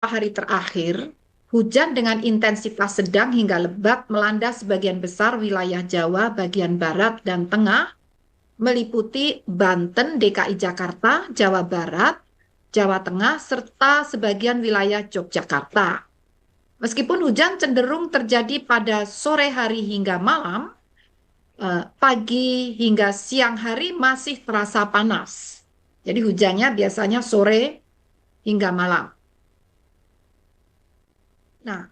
hari terakhir, hujan dengan intensitas sedang hingga lebat melanda sebagian besar wilayah Jawa bagian barat dan tengah, meliputi Banten, DKI Jakarta, Jawa Barat, Jawa Tengah, serta sebagian wilayah Yogyakarta. Meskipun hujan cenderung terjadi pada sore hari hingga malam, pagi hingga siang hari masih terasa panas. Jadi hujannya biasanya sore hingga malam. Nah,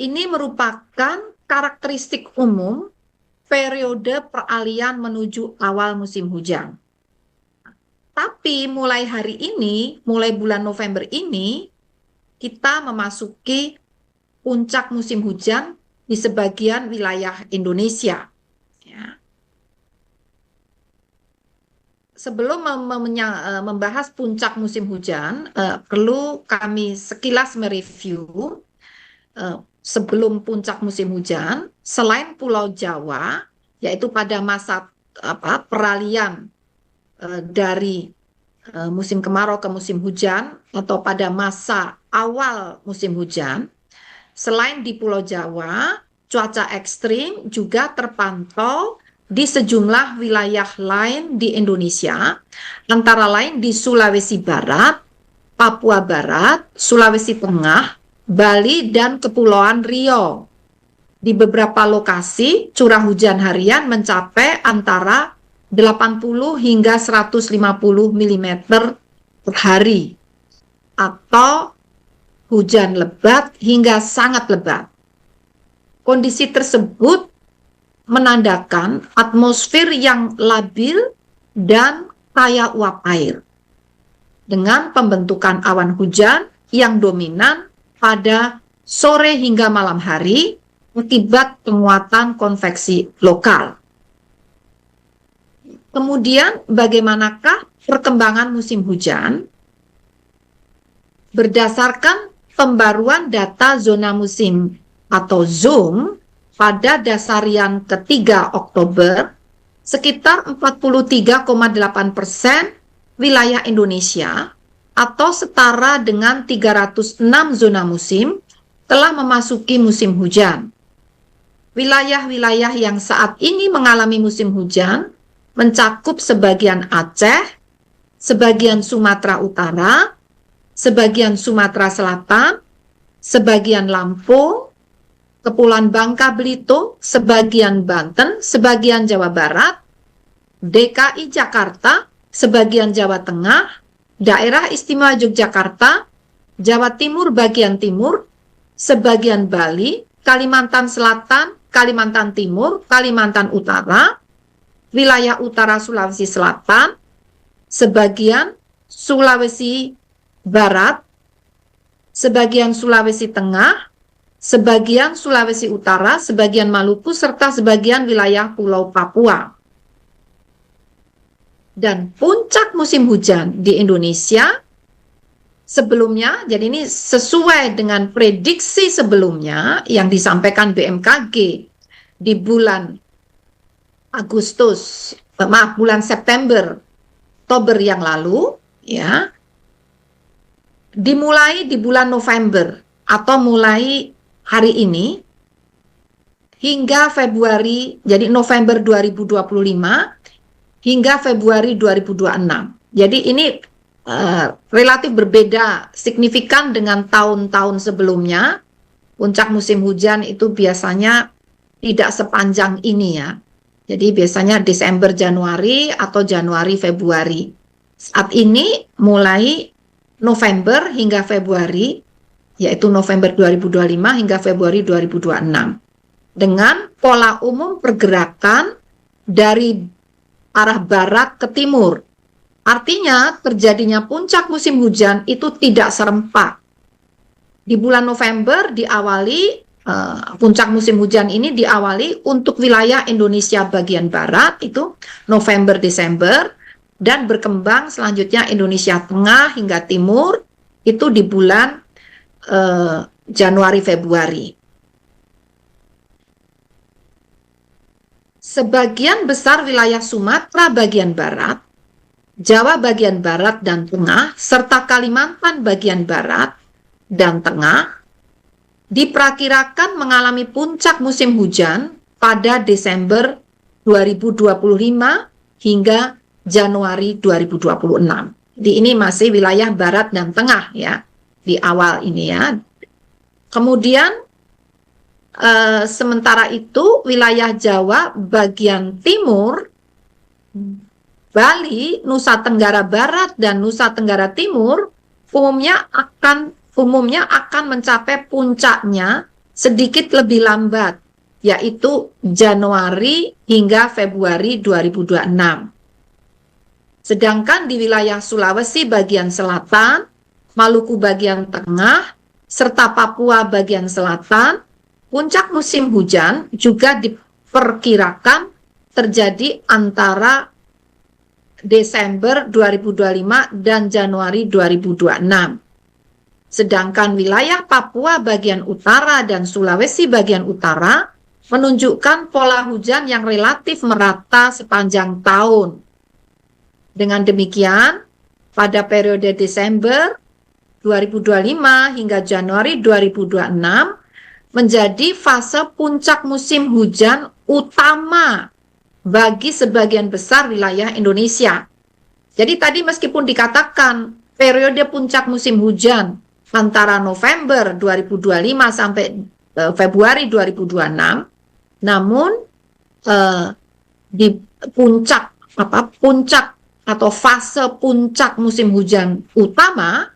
ini merupakan karakteristik umum periode peralihan menuju awal musim hujan. Tapi mulai hari ini, mulai bulan November ini, kita memasuki puncak musim hujan di sebagian wilayah Indonesia. Ya. Sebelum membahas puncak musim hujan, perlu kami sekilas mereview sebelum puncak musim hujan, selain Pulau Jawa, yaitu pada masa peralihan dari musim kemarau ke musim hujan, atau pada masa awal musim hujan, selain di Pulau Jawa, cuaca ekstrim juga terpantau di sejumlah wilayah lain di Indonesia, antara lain di Sulawesi Barat, Papua Barat, Sulawesi Tengah, Bali, dan Kepulauan Riau. Di beberapa lokasi, curah hujan harian mencapai antara 80 hingga 150 mm per hari, atau hujan lebat hingga sangat lebat. Kondisi tersebut menandakan atmosfer yang labil dan kaya uap air, dengan pembentukan awan hujan yang dominan pada sore hingga malam hari akibat penguatan konveksi lokal. Kemudian, bagaimanakah perkembangan musim hujan? Berdasarkan pembaruan data zona musim atau ZOOM pada dasarian ketiga Oktober, sekitar 43,8% wilayah Indonesia atau setara dengan 306 zona musim telah memasuki musim hujan. Wilayah-wilayah yang saat ini mengalami musim hujan mencakup sebagian Aceh, sebagian Sumatera Utara, sebagian Sumatera Selatan, sebagian Lampung, Kepulauan Bangka Belitung, sebagian Banten, sebagian Jawa Barat, DKI Jakarta, sebagian Jawa Tengah, Daerah Istimewa Yogyakarta, Jawa Timur bagian timur, sebagian Bali, Kalimantan Selatan, Kalimantan Timur, Kalimantan Utara, wilayah utara Sulawesi Selatan, sebagian Sulawesi Barat, sebagian Sulawesi Tengah, sebagian Sulawesi Utara, sebagian Maluku, serta sebagian wilayah Pulau Papua. Dan puncak musim hujan di Indonesia sebelumnya, jadi ini sesuai dengan prediksi sebelumnya yang disampaikan BMKG di bulan bulan September, Oktober yang lalu, ya, dimulai di bulan November atau mulai hari ini hingga Februari, jadi November 2025 hingga Februari 2026. Jadi ini relatif berbeda signifikan dengan tahun-tahun sebelumnya. Puncak musim hujan itu biasanya tidak sepanjang ini ya. Jadi biasanya Desember Januari atau Januari Februari. Saat ini mulai November hingga Februari, yaitu November 2025 hingga Februari 2026. Dengan pola umum pergerakan dari arah barat ke timur. Artinya terjadinya puncak musim hujan itu tidak serempak. Di bulan November diawali, puncak musim hujan ini diawali untuk wilayah Indonesia bagian barat, itu November-Desember, dan berkembang selanjutnya Indonesia tengah hingga timur, itu di bulan Januari-Februari. Sebagian besar wilayah Sumatera bagian barat, Jawa bagian barat dan tengah, serta Kalimantan bagian barat dan tengah diperkirakan mengalami puncak musim hujan pada Desember 2025 hingga Januari 2026. Jadi ini masih wilayah barat dan tengah ya, di awal ini ya. Kemudian sementara itu wilayah Jawa bagian timur, Bali, Nusa Tenggara Barat dan Nusa Tenggara Timur umumnya akan mencapai puncaknya sedikit lebih lambat, yaitu Januari hingga Februari 2026. Sedangkan di wilayah Sulawesi bagian selatan, Maluku bagian tengah, serta Papua bagian selatan, puncak musim hujan juga diperkirakan terjadi antara Desember 2025 dan Januari 2026. Sedangkan wilayah Papua bagian utara dan Sulawesi bagian utara menunjukkan pola hujan yang relatif merata sepanjang tahun. Dengan demikian, pada periode Desember 2025 hingga Januari 2026 menjadi fase puncak musim hujan utama bagi sebagian besar wilayah Indonesia. Jadi tadi meskipun dikatakan periode puncak musim hujan antara November 2025 sampai Februari 2026, namun di puncak atau fase puncak musim hujan utama,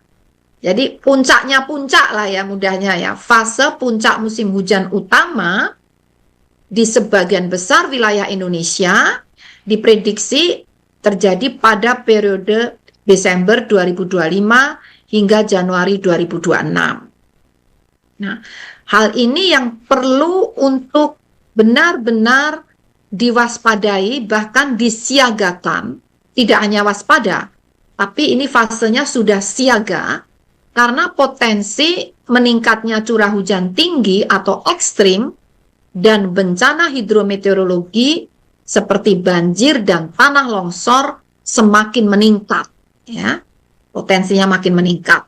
jadi puncaknya puncak lah ya mudahnya ya, fase puncak musim hujan utama di sebagian besar wilayah Indonesia diprediksi terjadi pada periode Desember 2025 hingga Januari 2026. Nah, hal ini yang perlu untuk benar-benar diwaspadai, bahkan disiagakan, tidak hanya waspada, tapi ini fasenya sudah siaga, karena potensi meningkatnya curah hujan tinggi atau ekstrim dan bencana hidrometeorologi seperti banjir dan tanah longsor semakin meningkat, ya, potensinya makin meningkat.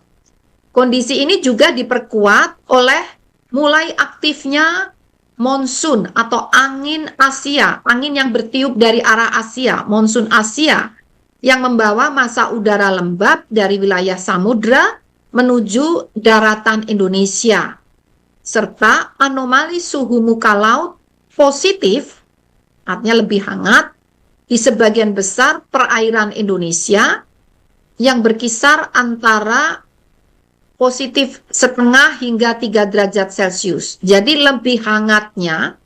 Kondisi ini juga diperkuat oleh mulai aktifnya monsun atau angin Asia, angin yang bertiup dari arah Asia, monsun Asia, yang membawa massa udara lembab dari wilayah samudra menuju daratan Indonesia, serta anomali suhu muka laut positif, artinya lebih hangat, di sebagian besar perairan Indonesia yang berkisar antara positif setengah hingga 3 derajat Celcius. Jadi lebih hangatnya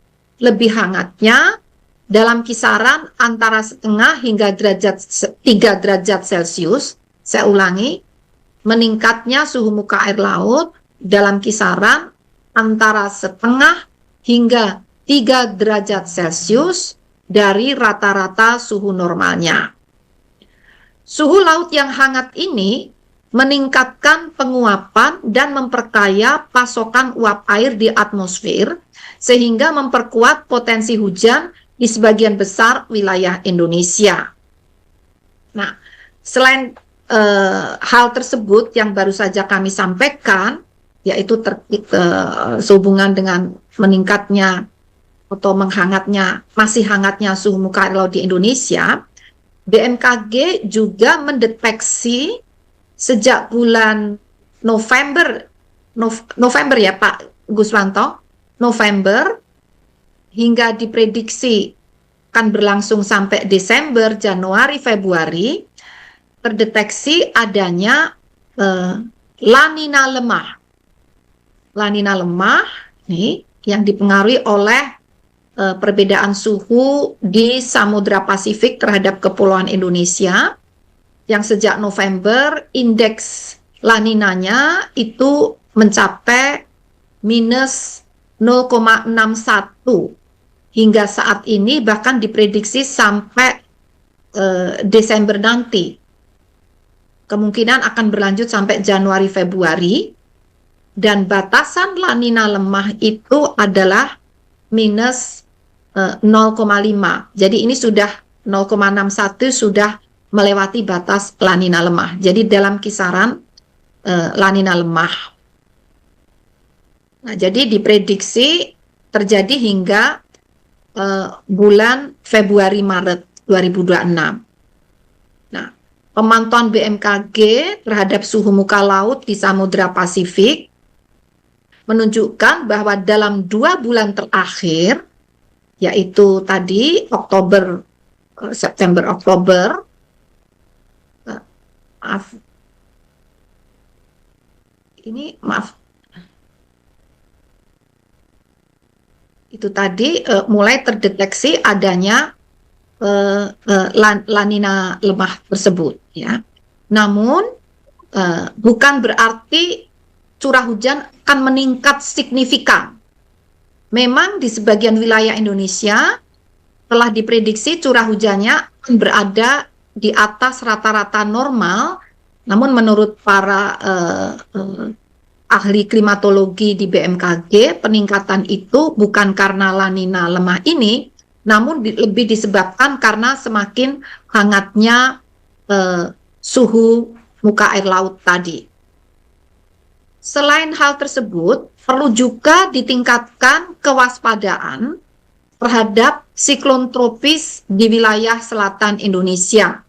dalam kisaran antara setengah hingga 3 derajat Celcius. Saya ulangi, meningkatnya suhu muka air laut dalam kisaran antara setengah hingga 3 derajat Celcius dari rata-rata suhu normalnya. Suhu laut yang hangat ini meningkatkan penguapan dan memperkaya pasokan uap air di atmosfer, sehingga memperkuat potensi hujan di sebagian besar wilayah Indonesia. Nah, selain hal tersebut yang baru saja kami sampaikan, yaitu sehubungan dengan meningkatnya atau masih hangatnya suhu muka air laut di Indonesia, BMKG juga mendeteksi sejak bulan November ya Pak Guswanto, November hingga diprediksi akan berlangsung sampai Desember, Januari, Februari, terdeteksi adanya La Nina lemah. La Nina lemah nih yang dipengaruhi oleh perbedaan suhu di Samudra Pasifik terhadap kepulauan Indonesia, yang sejak November indeks La Ninanya itu mencapai minus 0,61 hingga saat ini, bahkan diprediksi sampai Desember nanti. Kemungkinan akan berlanjut sampai Januari Februari, dan batasan La Nina lemah itu adalah minus 0,5. Jadi ini sudah 0,61 sudah melewati batas La Nina lemah. Jadi dalam kisaran La Nina lemah. Nah, jadi diprediksi terjadi hingga bulan Februari-Maret 2026. Nah, pemantauan BMKG terhadap suhu muka laut di Samudra Pasifik menunjukkan bahwa dalam 2 bulan terakhir, yaitu tadi September, Oktober, itu tadi mulai terdeteksi adanya lanina lemah tersebut, ya. Namun bukan berarti curah hujan akan meningkat signifikan. Memang di sebagian wilayah Indonesia telah diprediksi curah hujannya akan berada di atas rata-rata normal, namun menurut para ahli klimatologi di BMKG, peningkatan itu bukan karena lanina lemah ini, namun lebih disebabkan karena semakin hangatnya suhu muka air laut tadi. Selain hal tersebut, perlu juga ditingkatkan kewaspadaan terhadap siklon tropis di wilayah selatan Indonesia.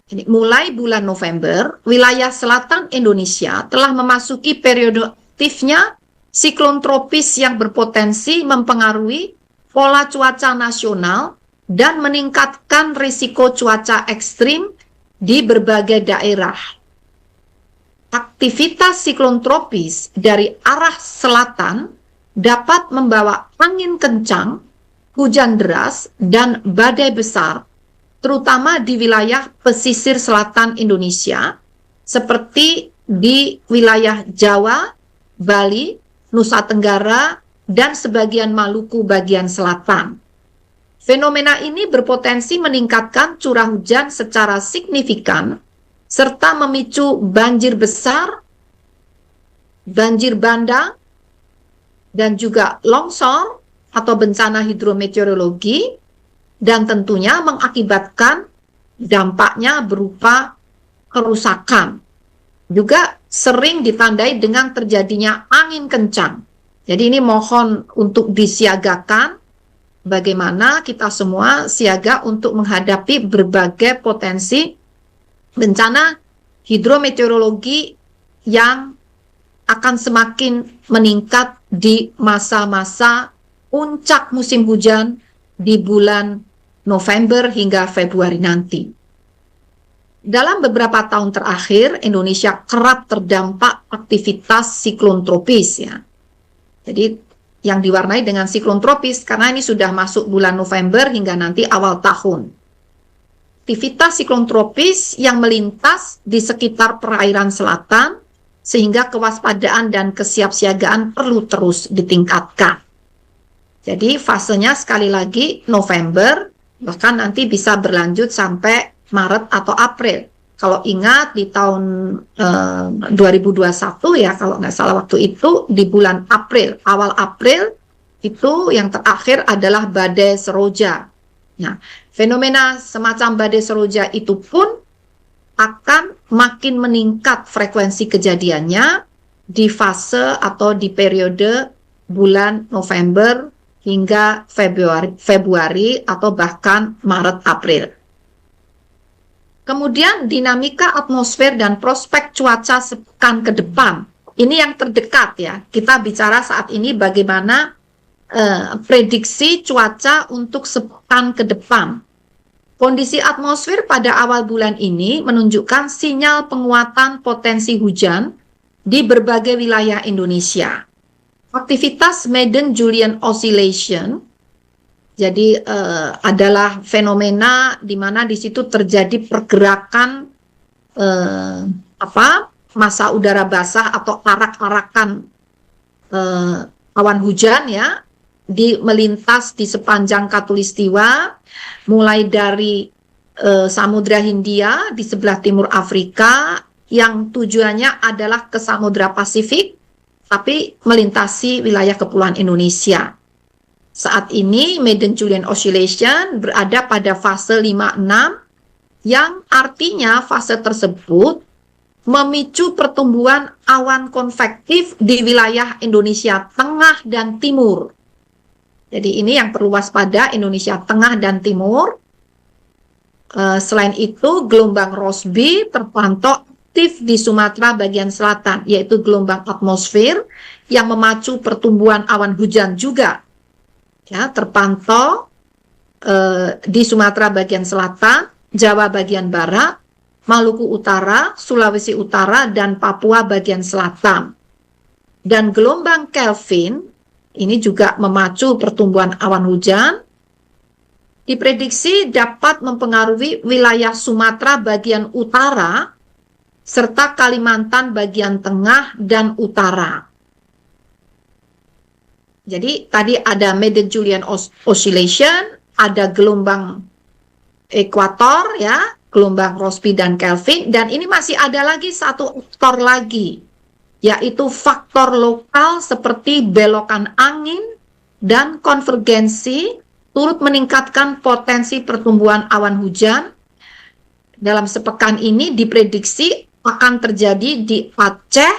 Jadi, mulai bulan November, wilayah selatan Indonesia telah memasuki periode aktifnya siklon tropis yang berpotensi mempengaruhi pola cuaca nasional dan meningkatkan risiko cuaca ekstrim di berbagai daerah. Aktivitas siklon tropis dari arah selatan dapat membawa angin kencang, hujan deras, dan badai besar, terutama di wilayah pesisir selatan Indonesia, seperti di wilayah Jawa, Bali, Nusa Tenggara, dan sebagian Maluku bagian selatan. Fenomena ini berpotensi meningkatkan curah hujan secara signifikan, serta memicu banjir besar, banjir bandang, dan juga longsor atau bencana hidrometeorologi, dan tentunya mengakibatkan dampaknya berupa kerusakan. Juga sering ditandai dengan terjadinya angin kencang. Jadi ini mohon untuk disiagakan, bagaimana kita semua siaga untuk menghadapi berbagai potensi bencana hidrometeorologi yang akan semakin meningkat di masa-masa puncak musim hujan di bulan November hingga Februari nanti. Dalam beberapa tahun terakhir, Indonesia kerap terdampak aktivitas siklon tropis, ya. Jadi yang diwarnai dengan siklon tropis karena ini sudah masuk bulan November hingga nanti awal tahun. Aktivitas siklon tropis yang melintas di sekitar perairan selatan sehingga kewaspadaan dan kesiapsiagaan perlu terus ditingkatkan. Jadi fasenya sekali lagi November, bahkan nanti bisa berlanjut sampai Maret atau April. Kalau ingat di tahun 2021 ya, kalau nggak salah waktu itu di bulan April, awal April itu yang terakhir adalah badai Seroja. Nah, fenomena semacam badai Seroja itu pun akan makin meningkat frekuensi kejadiannya di fase atau di periode bulan November hingga Februari atau bahkan Maret April. Kemudian dinamika atmosfer dan prospek cuaca sepekan ke depan. Ini yang terdekat ya. Kita bicara saat ini bagaimana prediksi cuaca untuk sepekan ke depan. Kondisi atmosfer pada awal bulan ini menunjukkan sinyal penguatan potensi hujan di berbagai wilayah Indonesia. Aktivitas Madden-Julian Oscillation jadi adalah fenomena di mana di situ terjadi pergerakan massa udara basah atau arak-arakan awan hujan ya melintas di sepanjang Khatulistiwa, mulai dari Samudra Hindia di sebelah timur Afrika yang tujuannya adalah ke Samudra Pasifik, tapi melintasi wilayah kepulauan Indonesia. Saat ini Madden-Julian Oscillation berada pada fase 5-6 yang artinya fase tersebut memicu pertumbuhan awan konvektif di wilayah Indonesia Tengah dan Timur. Jadi ini yang perlu waspada, Indonesia Tengah dan Timur. Selain itu, gelombang Rossby terpantau aktif di Sumatera bagian selatan, yaitu gelombang atmosfer yang memacu pertumbuhan awan hujan juga. Ya, terpantau di Sumatera bagian selatan, Jawa bagian barat, Maluku Utara, Sulawesi Utara, dan Papua bagian selatan. Dan gelombang Kelvin ini juga memacu pertumbuhan awan hujan. Diprediksi dapat mempengaruhi wilayah Sumatera bagian utara serta Kalimantan bagian tengah dan utara. Jadi tadi ada Madden-Julian Oscillation, ada gelombang ekuator ya, gelombang Rossby dan Kelvin, dan ini masih ada lagi satu faktor lagi, yaitu faktor lokal seperti belokan angin dan konvergensi turut meningkatkan potensi pertumbuhan awan hujan. Dalam sepekan ini diprediksi akan terjadi di Aceh,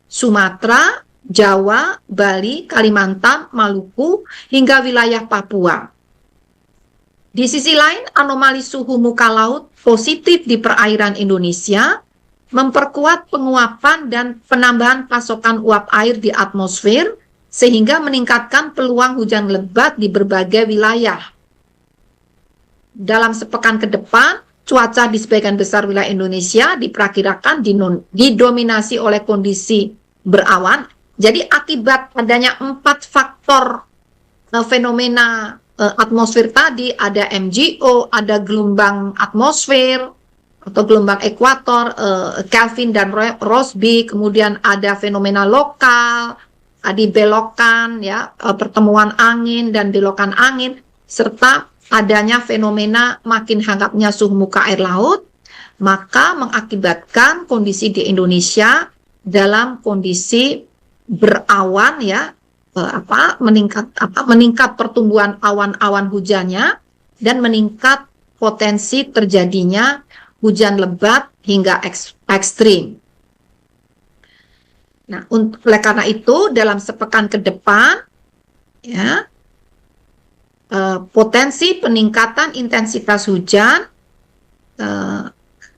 Sumatera, Jawa, Bali, Kalimantan, Maluku, hingga wilayah Papua. Di sisi lain, anomali suhu muka laut positif di perairan Indonesia memperkuat penguapan dan penambahan pasokan uap air di atmosfer, sehingga meningkatkan peluang hujan lebat di berbagai wilayah. Dalam sepekan ke depan, cuaca di sebagian besar wilayah Indonesia diperkirakan didominasi oleh kondisi berawan. Jadi akibat adanya 4 faktor fenomena atmosfer tadi, ada MGO, ada gelombang atmosfer atau gelombang ekuator, Kelvin dan Rossby, kemudian ada fenomena lokal, tadi belokan ya, pertemuan angin dan belokan angin, serta adanya fenomena makin hangatnya suhu muka air laut, maka mengakibatkan kondisi di Indonesia dalam kondisi berawan ya, meningkat pertumbuhan awan-awan hujannya dan meningkat potensi terjadinya hujan lebat hingga ekstrim. Nah, oleh karena itu dalam sepekan ke depan ya, potensi peningkatan intensitas hujan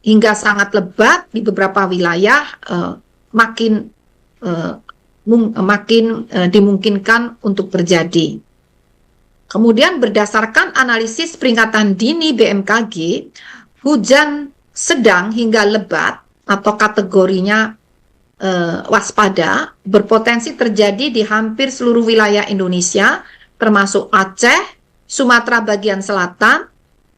hingga sangat lebat di beberapa wilayah makin dimungkinkan untuk terjadi. Kemudian berdasarkan analisis peringatan dini BMKG, hujan sedang hingga lebat atau kategorinya waspada berpotensi terjadi di hampir seluruh wilayah Indonesia, termasuk Aceh, Sumatera bagian selatan,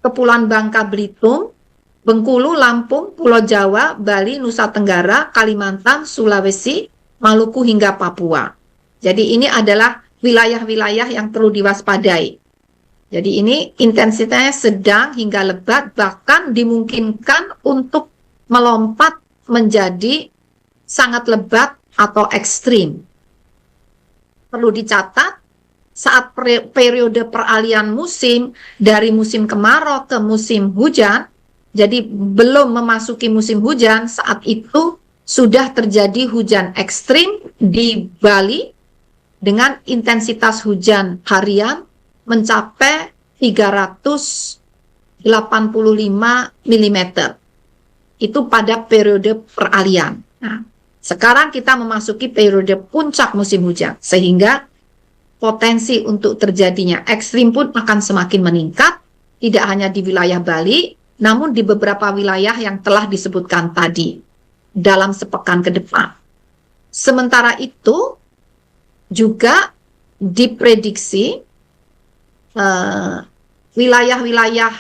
Kepulauan Bangka Belitung, Bengkulu, Lampung, Pulau Jawa, Bali, Nusa Tenggara, Kalimantan, Sulawesi, Maluku hingga Papua. Jadi ini adalah wilayah-wilayah yang perlu diwaspadai. Jadi ini intensitasnya sedang hingga lebat, bahkan dimungkinkan untuk melompat menjadi sangat lebat atau ekstrim. Perlu dicatat, saat periode peralihan musim dari musim kemarau ke musim hujan, jadi belum memasuki musim hujan, saat itu sudah terjadi hujan ekstrim di Bali dengan intensitas hujan harian mencapai 385 mm. Itu pada periode peralihan. Nah, sekarang kita memasuki periode puncak musim hujan, sehingga potensi untuk terjadinya ekstrim pun akan semakin meningkat, tidak hanya di wilayah Bali, namun di beberapa wilayah yang telah disebutkan tadi dalam sepekan ke depan. Sementara itu, juga diprediksi wilayah-wilayah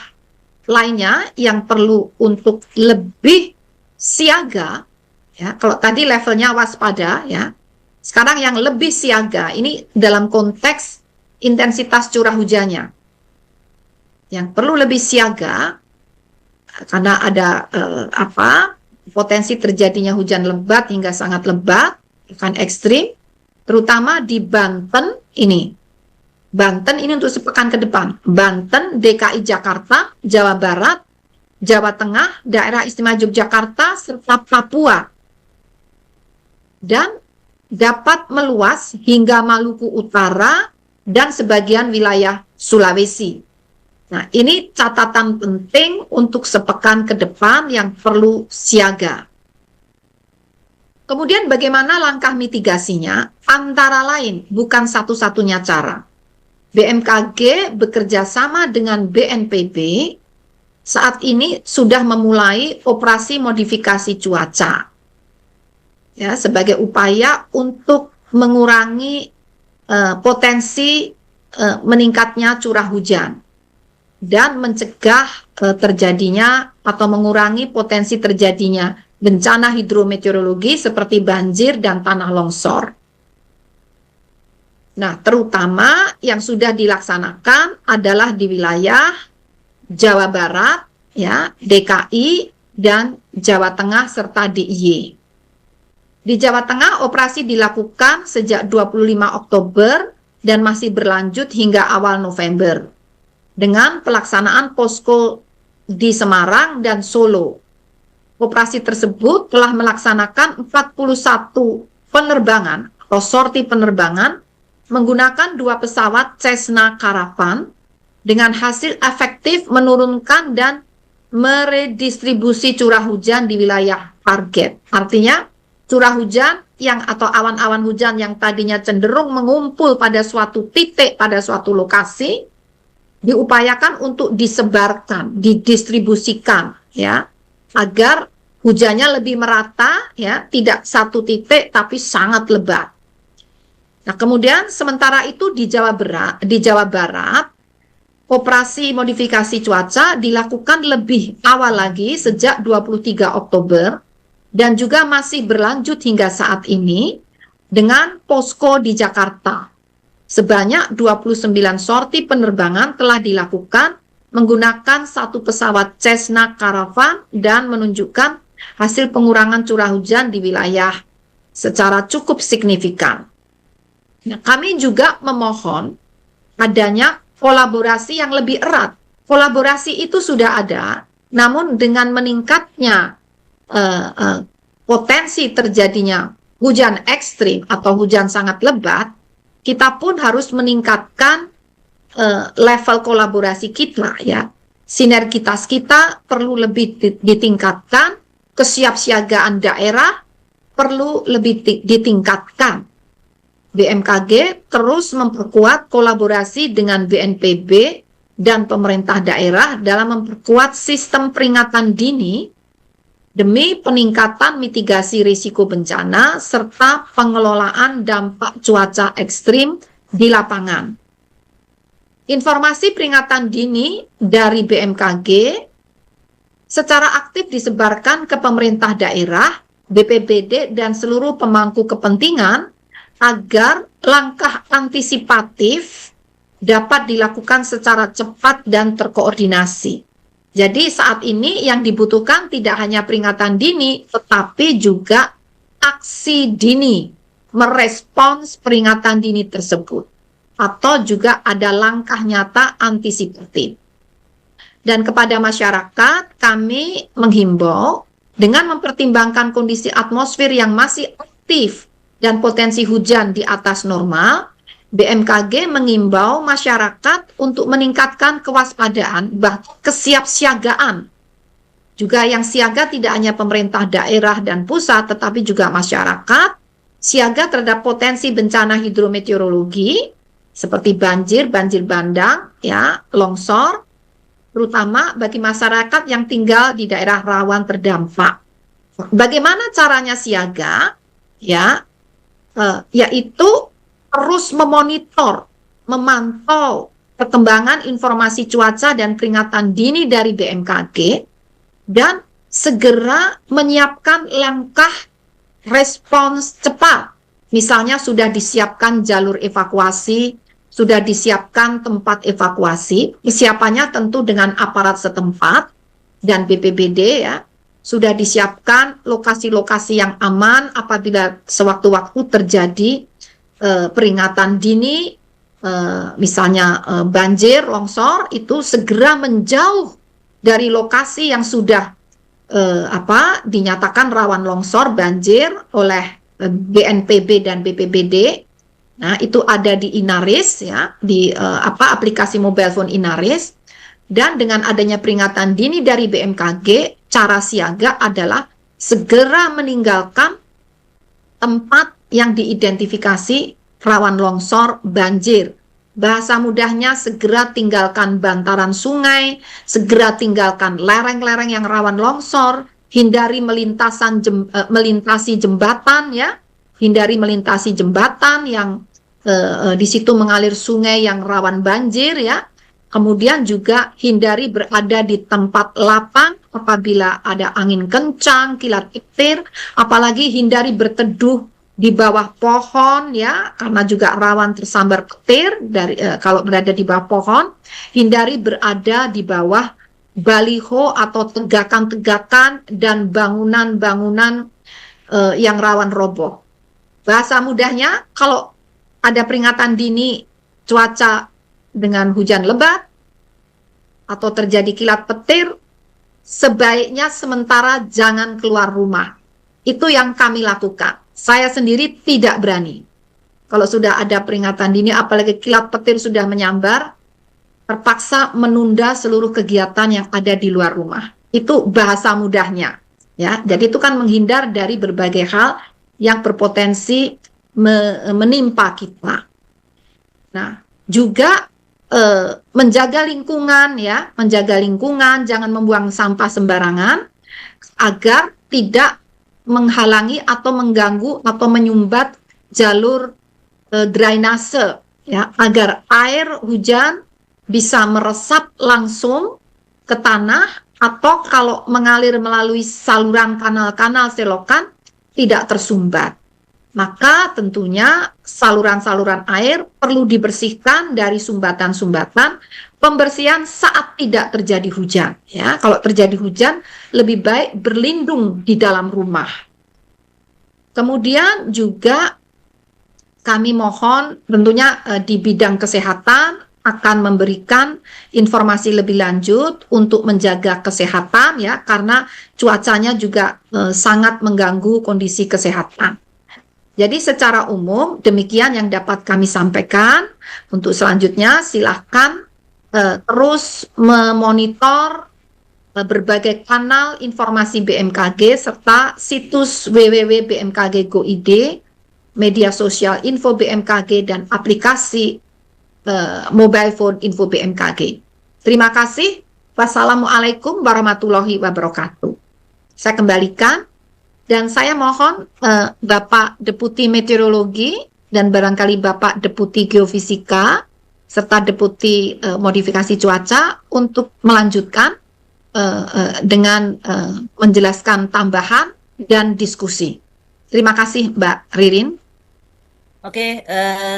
lainnya yang perlu untuk lebih siaga, ya, kalau tadi levelnya waspada, ya, sekarang yang lebih siaga ini dalam konteks intensitas curah hujannya. Yang perlu lebih siaga karena ada potensi terjadinya hujan lebat hingga sangat lebat, akan ekstrim, terutama di Banten ini. Banten ini untuk sepekan ke depan. Banten, DKI Jakarta, Jawa Barat, Jawa Tengah, Daerah Istimewa Yogyakarta, serta Papua. dan dapat meluas hingga Maluku Utara dan sebagian wilayah Sulawesi. Nah, ini catatan penting untuk sepekan ke depan yang perlu siaga. Kemudian bagaimana langkah mitigasinya? Antara lain, bukan satu-satunya cara. BMKG bekerja sama dengan BNPB saat ini sudah memulai operasi modifikasi cuaca. Ya, sebagai upaya untuk mengurangi potensi meningkatnya curah hujan dan mencegah terjadinya atau mengurangi potensi terjadinya bencana hidrometeorologi seperti banjir dan tanah longsor. Nah, terutama yang sudah dilaksanakan adalah di wilayah Jawa Barat, ya, DKI dan Jawa Tengah serta DIY. Di Jawa Tengah, operasi dilakukan sejak 25 Oktober dan masih berlanjut hingga awal November dengan pelaksanaan posko di Semarang dan Solo. Operasi tersebut telah melaksanakan 41 penerbangan atau sorti penerbangan menggunakan 2 pesawat Cessna Caravan dengan hasil efektif menurunkan dan meredistribusi curah hujan di wilayah target. Artinya, curah hujan atau awan-awan hujan yang tadinya cenderung mengumpul pada suatu titik, pada suatu lokasi, diupayakan untuk disebarkan, didistribusikan, ya, agar hujannya lebih merata, ya, tidak satu titik tapi sangat lebat. Nah, kemudian sementara itu di Jawa Barat, operasi modifikasi cuaca dilakukan lebih awal lagi sejak 23 Oktober dan juga masih berlanjut hingga saat ini dengan posko di Jakarta. Sebanyak 29 sorti penerbangan telah dilakukan menggunakan 1 pesawat Cessna Caravan dan menunjukkan hasil pengurangan curah hujan di wilayah secara cukup signifikan. Nah, kami juga memohon adanya kolaborasi yang lebih erat. Kolaborasi itu sudah ada, namun dengan meningkatnya potensi terjadinya hujan ekstrim atau hujan sangat lebat, kita pun harus meningkatkan level kolaborasi kita, ya. Sinergitas kita perlu lebih ditingkatkan, kesiapsiagaan daerah perlu lebih ditingkatkan. BMKG terus memperkuat kolaborasi dengan BNPB dan pemerintah daerah dalam memperkuat sistem peringatan dini demi peningkatan mitigasi risiko bencana serta pengelolaan dampak cuaca ekstrim di lapangan. Informasi peringatan dini dari BMKG secara aktif disebarkan ke pemerintah daerah, BPBD, dan seluruh pemangku kepentingan agar langkah antisipatif dapat dilakukan secara cepat dan terkoordinasi. Jadi saat ini yang dibutuhkan tidak hanya peringatan dini, tetapi juga aksi dini, merespons peringatan dini tersebut. Atau juga ada langkah nyata antisipatif. Dan kepada masyarakat, kami menghimbau dengan mempertimbangkan kondisi atmosfer yang masih aktif dan potensi hujan di atas normal, BMKG mengimbau masyarakat untuk meningkatkan kewaspadaan, bahkan kesiapsiagaan. Juga yang siaga tidak hanya pemerintah daerah dan pusat, tetapi juga masyarakat, siaga terhadap potensi bencana hidrometeorologi, seperti banjir, banjir bandang, ya, longsor, terutama bagi masyarakat yang tinggal di daerah rawan terdampak. Bagaimana caranya siaga? Ya, yaitu terus memonitor, memantau perkembangan informasi cuaca dan peringatan dini dari BMKG dan segera menyiapkan langkah respons cepat. Misalnya sudah disiapkan jalur evakuasi, sudah disiapkan tempat evakuasi, kesiapannya tentu dengan aparat setempat dan BPBD, ya. Sudah disiapkan lokasi-lokasi yang aman apabila sewaktu-waktu terjadi peringatan dini, misalnya banjir, longsor, itu segera menjauh dari lokasi yang sudah dinyatakan rawan longsor, banjir oleh BNPB dan BPBD. Nah, itu ada di Inaris ya, di aplikasi mobile phone Inaris. Dan dengan adanya peringatan dini dari BMKG, cara siaga adalah segera meninggalkan tempat yang diidentifikasi rawan longsor, banjir. Bahasa mudahnya, segera tinggalkan bantaran sungai, segera tinggalkan lereng-lereng yang rawan longsor, hindari melintasi jembatan ya, hindari melintasi jembatan yang di situ mengalir sungai yang rawan banjir ya. Kemudian juga hindari berada di tempat lapang apabila ada angin kencang, kilat petir, apalagi hindari berteduh di bawah pohon ya, karena juga rawan tersambar petir dari kalau berada di bawah pohon. Hindari berada di bawah baliho atau tegakan-tegakan dan bangunan-bangunan yang rawan roboh. Bahasa mudahnya, kalau ada peringatan dini cuaca dengan hujan lebat atau terjadi kilat petir, sebaiknya sementara jangan keluar rumah. Itu yang kami lakukan. Saya sendiri tidak berani. Kalau sudah ada peringatan dini, apalagi kilat petir sudah menyambar, terpaksa menunda seluruh kegiatan yang ada di luar rumah. Itu bahasa mudahnya. Ya, jadi itu kan menghindar dari berbagai hal yang berpotensi menimpa kita. Nah, juga menjaga lingkungan ya, menjaga lingkungan, jangan membuang sampah sembarangan agar tidak menghalangi atau mengganggu atau menyumbat jalur drainase ya, agar air hujan bisa meresap langsung ke tanah, atau kalau mengalir melalui saluran kanal-kanal selokan tidak tersumbat. Maka tentunya saluran-saluran air perlu dibersihkan dari sumbatan-sumbatan. Pembersihan saat tidak terjadi hujan ya. Kalau terjadi hujan lebih baik berlindung di dalam rumah. Kemudian juga kami mohon tentunya di bidang kesehatan akan memberikan informasi lebih lanjut untuk menjaga kesehatan ya, karena cuacanya juga sangat mengganggu kondisi kesehatan. Jadi secara umum demikian yang dapat kami sampaikan. Untuk selanjutnya silahkan terus memonitor berbagai kanal informasi BMKG serta situs www.bmkg.go.id, media sosial info BMKG, dan aplikasi mobile phone info BMKG. Terima kasih. Wassalamualaikum warahmatullahi wabarakatuh. Saya kembalikan. Dan saya mohon Bapak Deputi Meteorologi dan barangkali Bapak Deputi Geofisika serta Deputi Modifikasi Cuaca untuk melanjutkan dengan menjelaskan tambahan dan diskusi. Terima kasih Mbak Ririn. Oke,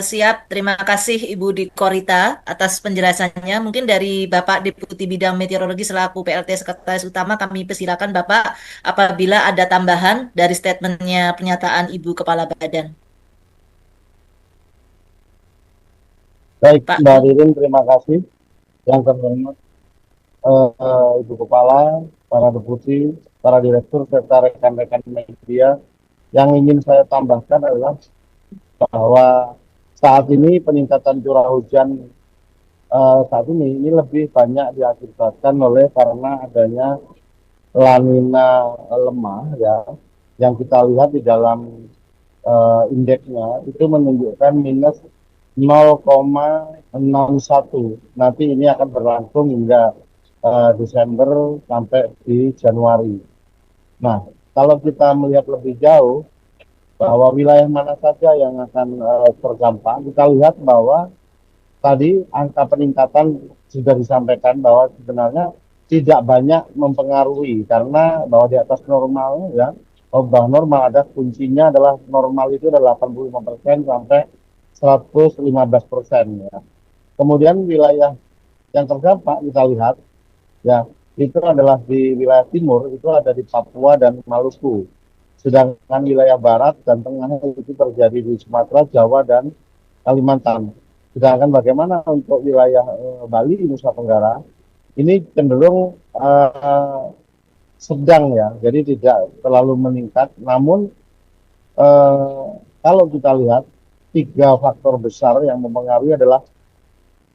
siap. Terima kasih Ibu Dikorita atas penjelasannya. Mungkin dari Bapak Deputi Bidang Meteorologi selaku PLT Sekretaris Utama, kami persilakan Bapak apabila ada tambahan dari statementnya pernyataan Ibu Kepala Badan. Baik, Pak. Mbak Ririn, terima kasih. Yang terhormat Ibu Kepala, para Deputi, para Direktur, serta rekan-rekan media, yang ingin saya tambahkan adalah bahwa saat ini peningkatan curah hujan saat ini lebih banyak diakibatkan oleh karena adanya La Nina lemah ya, yang kita lihat di dalam indeksnya itu menunjukkan minus 0,61. Nanti ini akan berlangsung hingga Desember sampai di Januari. Nah, kalau kita melihat lebih jauh bahwa wilayah mana saja yang akan terdampak, kita lihat bahwa tadi angka peningkatan sudah disampaikan bahwa sebenarnya tidak banyak mempengaruhi karena bahwa di atas normal ya, bahwa normal ada kuncinya adalah normal itu adalah 85% sampai 115% ya. Kemudian wilayah yang terdampak kita lihat ya, itu adalah di wilayah timur, itu ada di Papua dan Maluku. Sedangkan wilayah barat dan tengah itu terjadi di Sumatera, Jawa, dan Kalimantan. Sedangkan bagaimana untuk wilayah Bali, Nusa Tenggara, ini cenderung sedang ya, jadi tidak terlalu meningkat. Namun eh, kalau kita lihat tiga faktor besar yang mempengaruhi adalah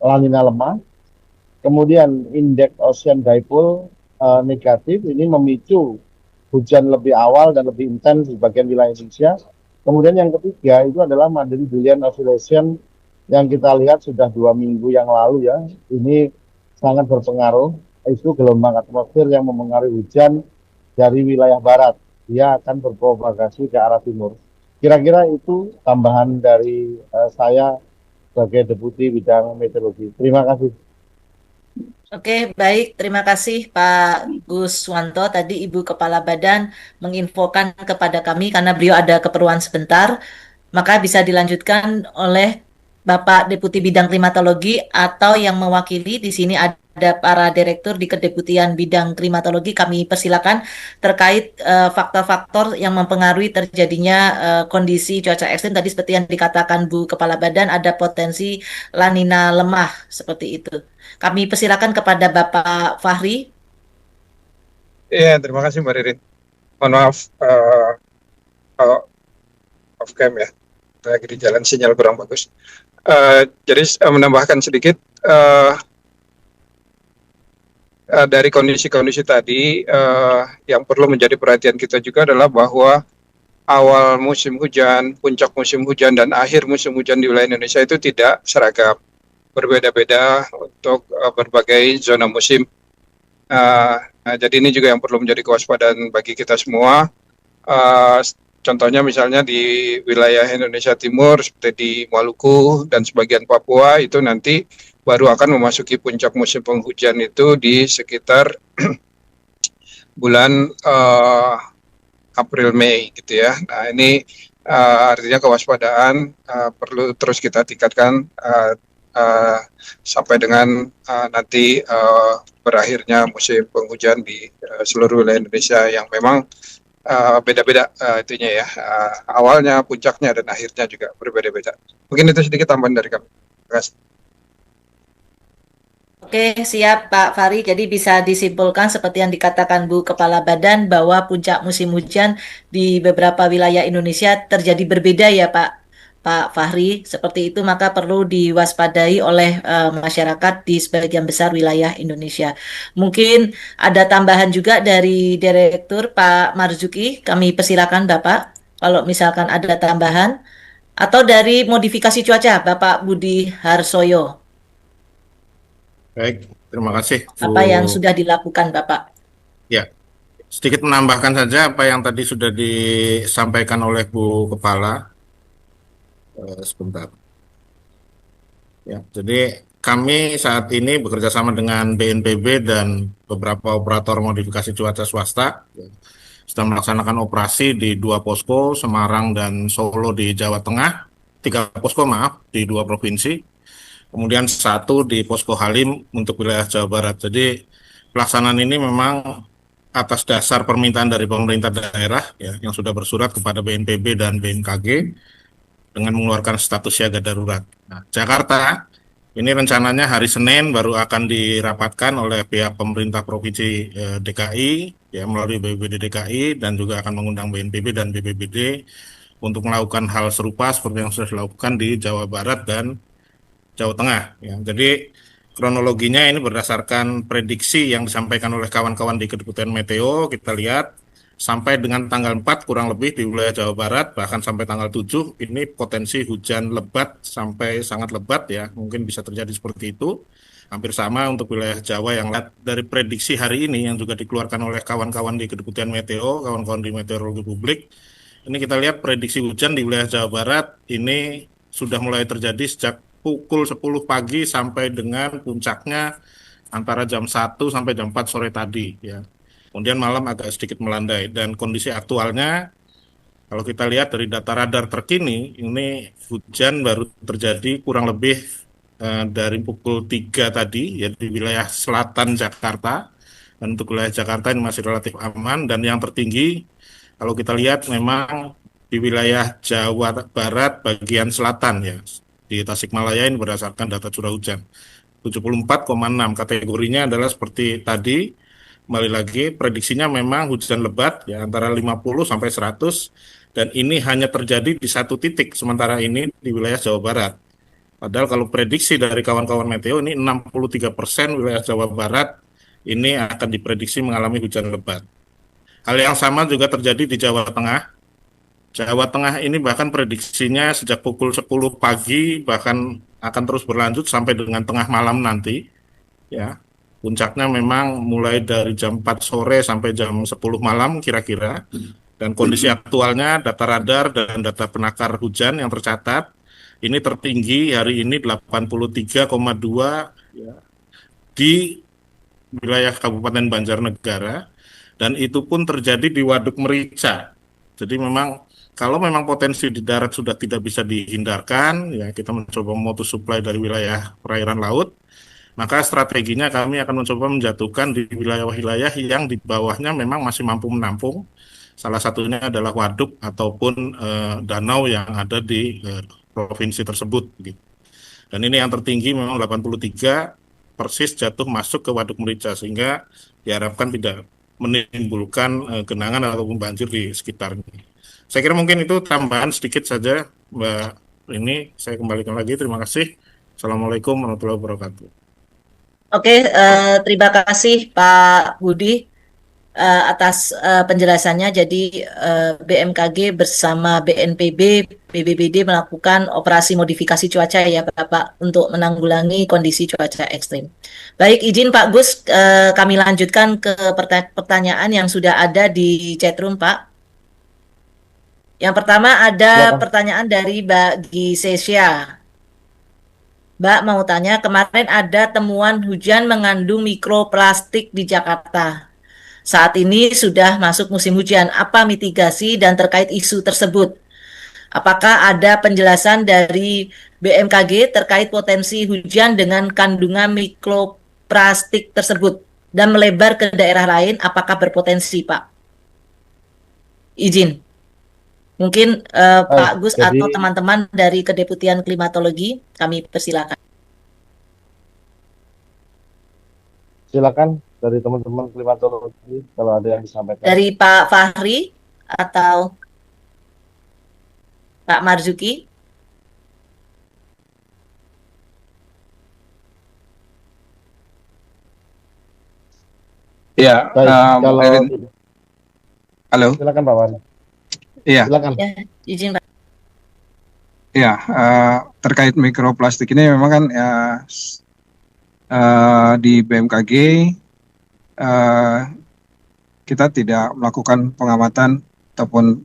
La Nina lemah, kemudian indeks ocean dipole negatif, ini memicu hujan lebih awal dan lebih intens di bagian wilayah Indonesia. Kemudian yang ketiga itu adalah Madden-Julian Oscillation yang kita lihat sudah 2 minggu yang lalu ya. Ini sangat berpengaruh. Itu gelombang atmosfer yang mempengaruhi hujan dari wilayah barat. Dia akan berpropagasi ke arah timur. Kira-kira itu tambahan dari saya sebagai Deputi Bidang Meteorologi. Terima kasih. Oke, baik. Terima kasih Pak Guswanto. Tadi Ibu Kepala Badan menginfokan kepada kami karena beliau ada keperluan sebentar, maka bisa dilanjutkan oleh Bapak Deputi Bidang Klimatologi atau yang mewakili di sini ada para direktur di Kedeputian Bidang Klimatologi. Kami persilakan terkait faktor-faktor yang mempengaruhi terjadinya kondisi cuaca ekstrim tadi seperti yang dikatakan Bu Kepala Badan ada potensi La Nina lemah seperti itu. Kami persilakan kepada Bapak Fahri. Iya, terima kasih Mbak Ririn. Mohon maaf kalau off cam ya, lagi di jalan sinyal kurang bagus. Jadi menambahkan sedikit dari kondisi-kondisi tadi, yang perlu menjadi perhatian kita juga adalah bahwa awal musim hujan, puncak musim hujan, dan akhir musim hujan di wilayah Indonesia itu tidak seragam, berbeda-beda untuk berbagai zona musim. Jadi ini juga yang perlu menjadi kewaspadaan bagi kita semua. Contohnya misalnya di wilayah Indonesia Timur seperti di Maluku dan sebagian Papua itu nanti baru akan memasuki puncak musim penghujan itu di sekitar bulan April Mei gitu ya. Nah ini artinya kewaspadaan perlu terus kita tingkatkan sampai dengan nanti berakhirnya musim penghujan di seluruh wilayah Indonesia yang memang beda-beda itunya ya, awalnya, puncaknya, dan akhirnya juga berbeda-beda. Mungkin itu sedikit tambahan dari kami. Terima kasih. Oke, siap Pak Fahri. Jadi bisa disimpulkan seperti yang dikatakan Bu Kepala Badan bahwa puncak musim hujan di beberapa wilayah Indonesia terjadi berbeda ya Pak Fahri. Seperti itu maka perlu diwaspadai oleh masyarakat di sebagian besar wilayah Indonesia. Mungkin ada tambahan juga dari Direktur Pak Marzuki. Kami persilakan Bapak kalau misalkan ada tambahan atau dari modifikasi cuaca Bapak Budi Harsoyo. Baik, terima kasih Bu. Apa yang sudah dilakukan Bapak? Ya, sedikit menambahkan saja apa yang tadi sudah disampaikan oleh Bu Kepala. Sebentar. Ya, jadi kami saat ini bekerja sama dengan BNPB dan beberapa operator modifikasi cuaca swasta sedang melaksanakan operasi di 2 posko, Semarang dan Solo di Jawa Tengah, 3 posko maaf di 2 provinsi. Kemudian 1 di Posko Halim untuk wilayah Jawa Barat. Jadi pelaksanaan ini memang atas dasar permintaan dari pemerintah daerah ya, yang sudah bersurat kepada BNPB dan BMKG dengan mengeluarkan status siaga darurat. Nah, Jakarta ini rencananya hari Senin baru akan dirapatkan oleh pihak pemerintah Provinsi DKI ya melalui BPBD DKI dan juga akan mengundang BNPB dan BPBD untuk melakukan hal serupa seperti yang sudah dilakukan di Jawa Barat dan Jawa Tengah. Ya. Jadi kronologinya ini berdasarkan prediksi yang disampaikan oleh kawan-kawan di Kedeputian Meteo, kita lihat sampai dengan tanggal 4 kurang lebih di wilayah Jawa Barat, bahkan sampai tanggal 7, ini potensi hujan lebat sampai sangat lebat ya, mungkin bisa terjadi seperti itu. Hampir sama untuk wilayah Jawa yang dari prediksi hari ini yang juga dikeluarkan oleh kawan-kawan di Kedeputian Meteo, kawan-kawan di Meteorologi Publik. Ini kita lihat prediksi hujan di wilayah Jawa Barat ini sudah mulai terjadi sejak pukul 10 pagi sampai dengan puncaknya antara jam 1 sampai jam 4 sore tadi ya. Kemudian malam agak sedikit melandai dan kondisi aktualnya kalau kita lihat dari data radar terkini ini hujan baru terjadi kurang lebih dari pukul 3 tadi ya di wilayah selatan Jakarta, dan untuk wilayah Jakarta ini masih relatif aman, dan yang tertinggi kalau kita lihat memang di wilayah Jawa Barat bagian selatan ya, di Tasikmalaya ini berdasarkan data curah hujan 74,6, kategorinya adalah seperti tadi, kembali lagi prediksinya memang hujan lebat ya antara 50 sampai 100 Dan ini hanya terjadi di satu titik sementara ini di wilayah Jawa Barat. Padahal kalau prediksi dari kawan-kawan meteo ini 63% wilayah Jawa Barat ini akan diprediksi mengalami hujan lebat. Hal yang sama juga terjadi di Jawa Tengah. Jawa Tengah ini bahkan prediksinya sejak pukul 10 pagi bahkan akan terus berlanjut sampai dengan tengah malam nanti. Ya, puncaknya memang mulai dari jam 4 sore sampai jam 10 malam kira-kira. Dan kondisi aktualnya data radar dan data penakar hujan yang tercatat ini tertinggi hari ini 83,2 ya, di wilayah Kabupaten Banjarnegara, dan itu pun terjadi di Waduk Merica. Jadi memang kalau memang potensi di darat sudah tidak bisa dihindarkan, ya kita mencoba memutus suplai dari wilayah perairan laut, maka strateginya kami akan mencoba menjatuhkan di wilayah-wilayah yang di bawahnya memang masih mampu menampung. Salah satunya adalah waduk ataupun danau yang ada di provinsi tersebut. Gitu. Dan ini yang tertinggi memang 83 persis jatuh masuk ke Waduk Merica, sehingga diharapkan tidak menimbulkan genangan ataupun banjir di sekitarnya. Saya kira mungkin itu tambahan sedikit saja, Mbak. Ini saya kembalikan lagi. Terima kasih. Assalamualaikum warahmatullahi wabarakatuh. Oke, terima kasih Pak Budi atas penjelasannya. Jadi BMKG bersama BNPB, BBBD melakukan operasi modifikasi cuaca ya Bapak untuk menanggulangi kondisi cuaca ekstrim. Baik, izin Pak Gus, kami lanjutkan ke pertanyaan yang sudah ada di chatroom Pak. Yang pertama ada pertanyaan dari Mbak Gisesia. Mbak mau tanya, kemarin ada temuan hujan mengandung mikroplastik di Jakarta. Saat ini sudah masuk musim hujan. Apa mitigasi dan terkait isu tersebut? Apakah ada penjelasan dari BMKG terkait potensi hujan dengan kandungan mikroplastik tersebut dan melebar ke daerah lain? Apakah berpotensi, Pak? Izin. Mungkin Pak Gus atau teman-teman dari Kedeputian Klimatologi, kami persilakan. Silakan dari teman-teman klimatologi kalau ada yang disampaikan. Dari Pak Fahri atau Pak Marzuki? Ya, kalau halo. Silakan Pak Wari. Iya. Silakan. Ya, izin Pak. Ya, terkait mikroplastik ini memang kan di BMKG kita tidak melakukan pengamatan ataupun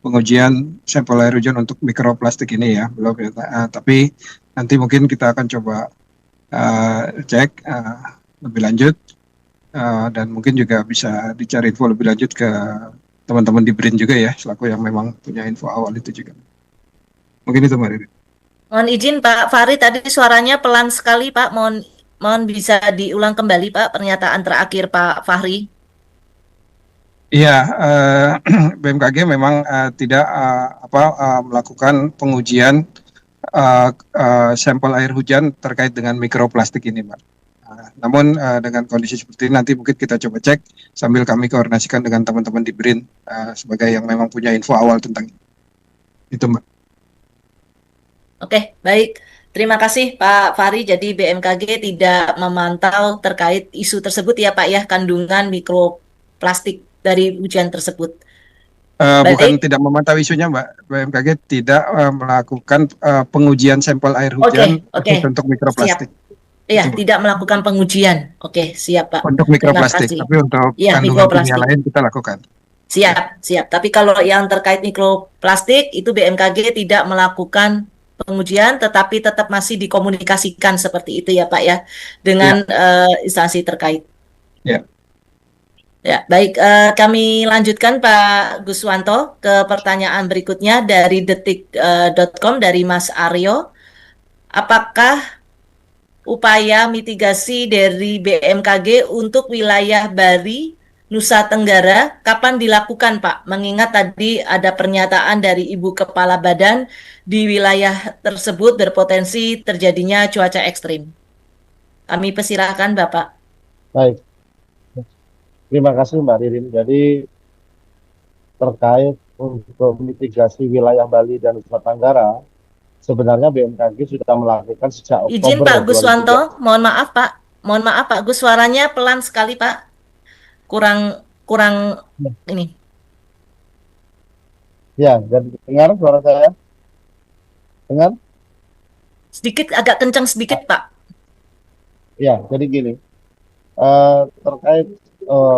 pengujian sampel air hujan untuk mikroplastik ini ya, belum ya. Tapi nanti mungkin kita akan coba cek lebih lanjut dan mungkin juga bisa dicari info lebih lanjut ke teman-teman di BRIN juga ya, selaku yang memang punya info awal itu juga. Mungkin itu Mbak Riri. Mohon izin Pak Fahri, tadi suaranya pelan sekali Pak. Mohon bisa diulang kembali Pak pernyataan terakhir Pak Fahri. Iya, BMKG memang tidak melakukan pengujian sampel air hujan terkait dengan mikroplastik ini, Mbak. Namun dengan kondisi seperti ini nanti mungkin kita coba cek sambil kami koordinasikan dengan teman-teman di BRIN sebagai yang memang punya info awal tentang itu, Mbak. Oke, baik. Terima kasih Pak Fahri. Jadi BMKG tidak memantau terkait isu tersebut ya Pak ya, kandungan mikroplastik dari hujan tersebut. Bukan tidak memantau isunya, Mbak. BMKG tidak melakukan pengujian sampel air hujan untuk mikroplastik. Iya, tidak melakukan pengujian. Oke, siap Pak. Untuk mikroplastik, tapi untuk kandungan kimia lain kita lakukan. Siap. Tapi kalau yang terkait mikroplastik itu BMKG tidak melakukan pengujian, tetapi tetap masih dikomunikasikan seperti itu ya Pak ya, dengan instansi terkait. Ya. Ya, baik. Kami lanjutkan Pak Guswanto ke pertanyaan berikutnya dari detik.com dari Mas Aryo. Apakah upaya mitigasi dari BMKG untuk wilayah Bali, Nusa Tenggara, kapan dilakukan Pak? Mengingat tadi ada pernyataan dari Ibu Kepala Badan di wilayah tersebut berpotensi terjadinya cuaca ekstrim. Kami persilakan Bapak. Baik. Terima kasih Mbak Ririn. Jadi terkait untuk mitigasi wilayah Bali dan Nusa Tenggara, sebenarnya BMKG sudah melakukan sejak Izin Oktober Pak Guswanto, 2003. mohon maaf Pak Gus, suaranya pelan sekali Pak, kurang kurang ini. Ya, dan dengar suara saya? Dengar? Sedikit agak kencang sedikit Pak. Ya, jadi gini, terkait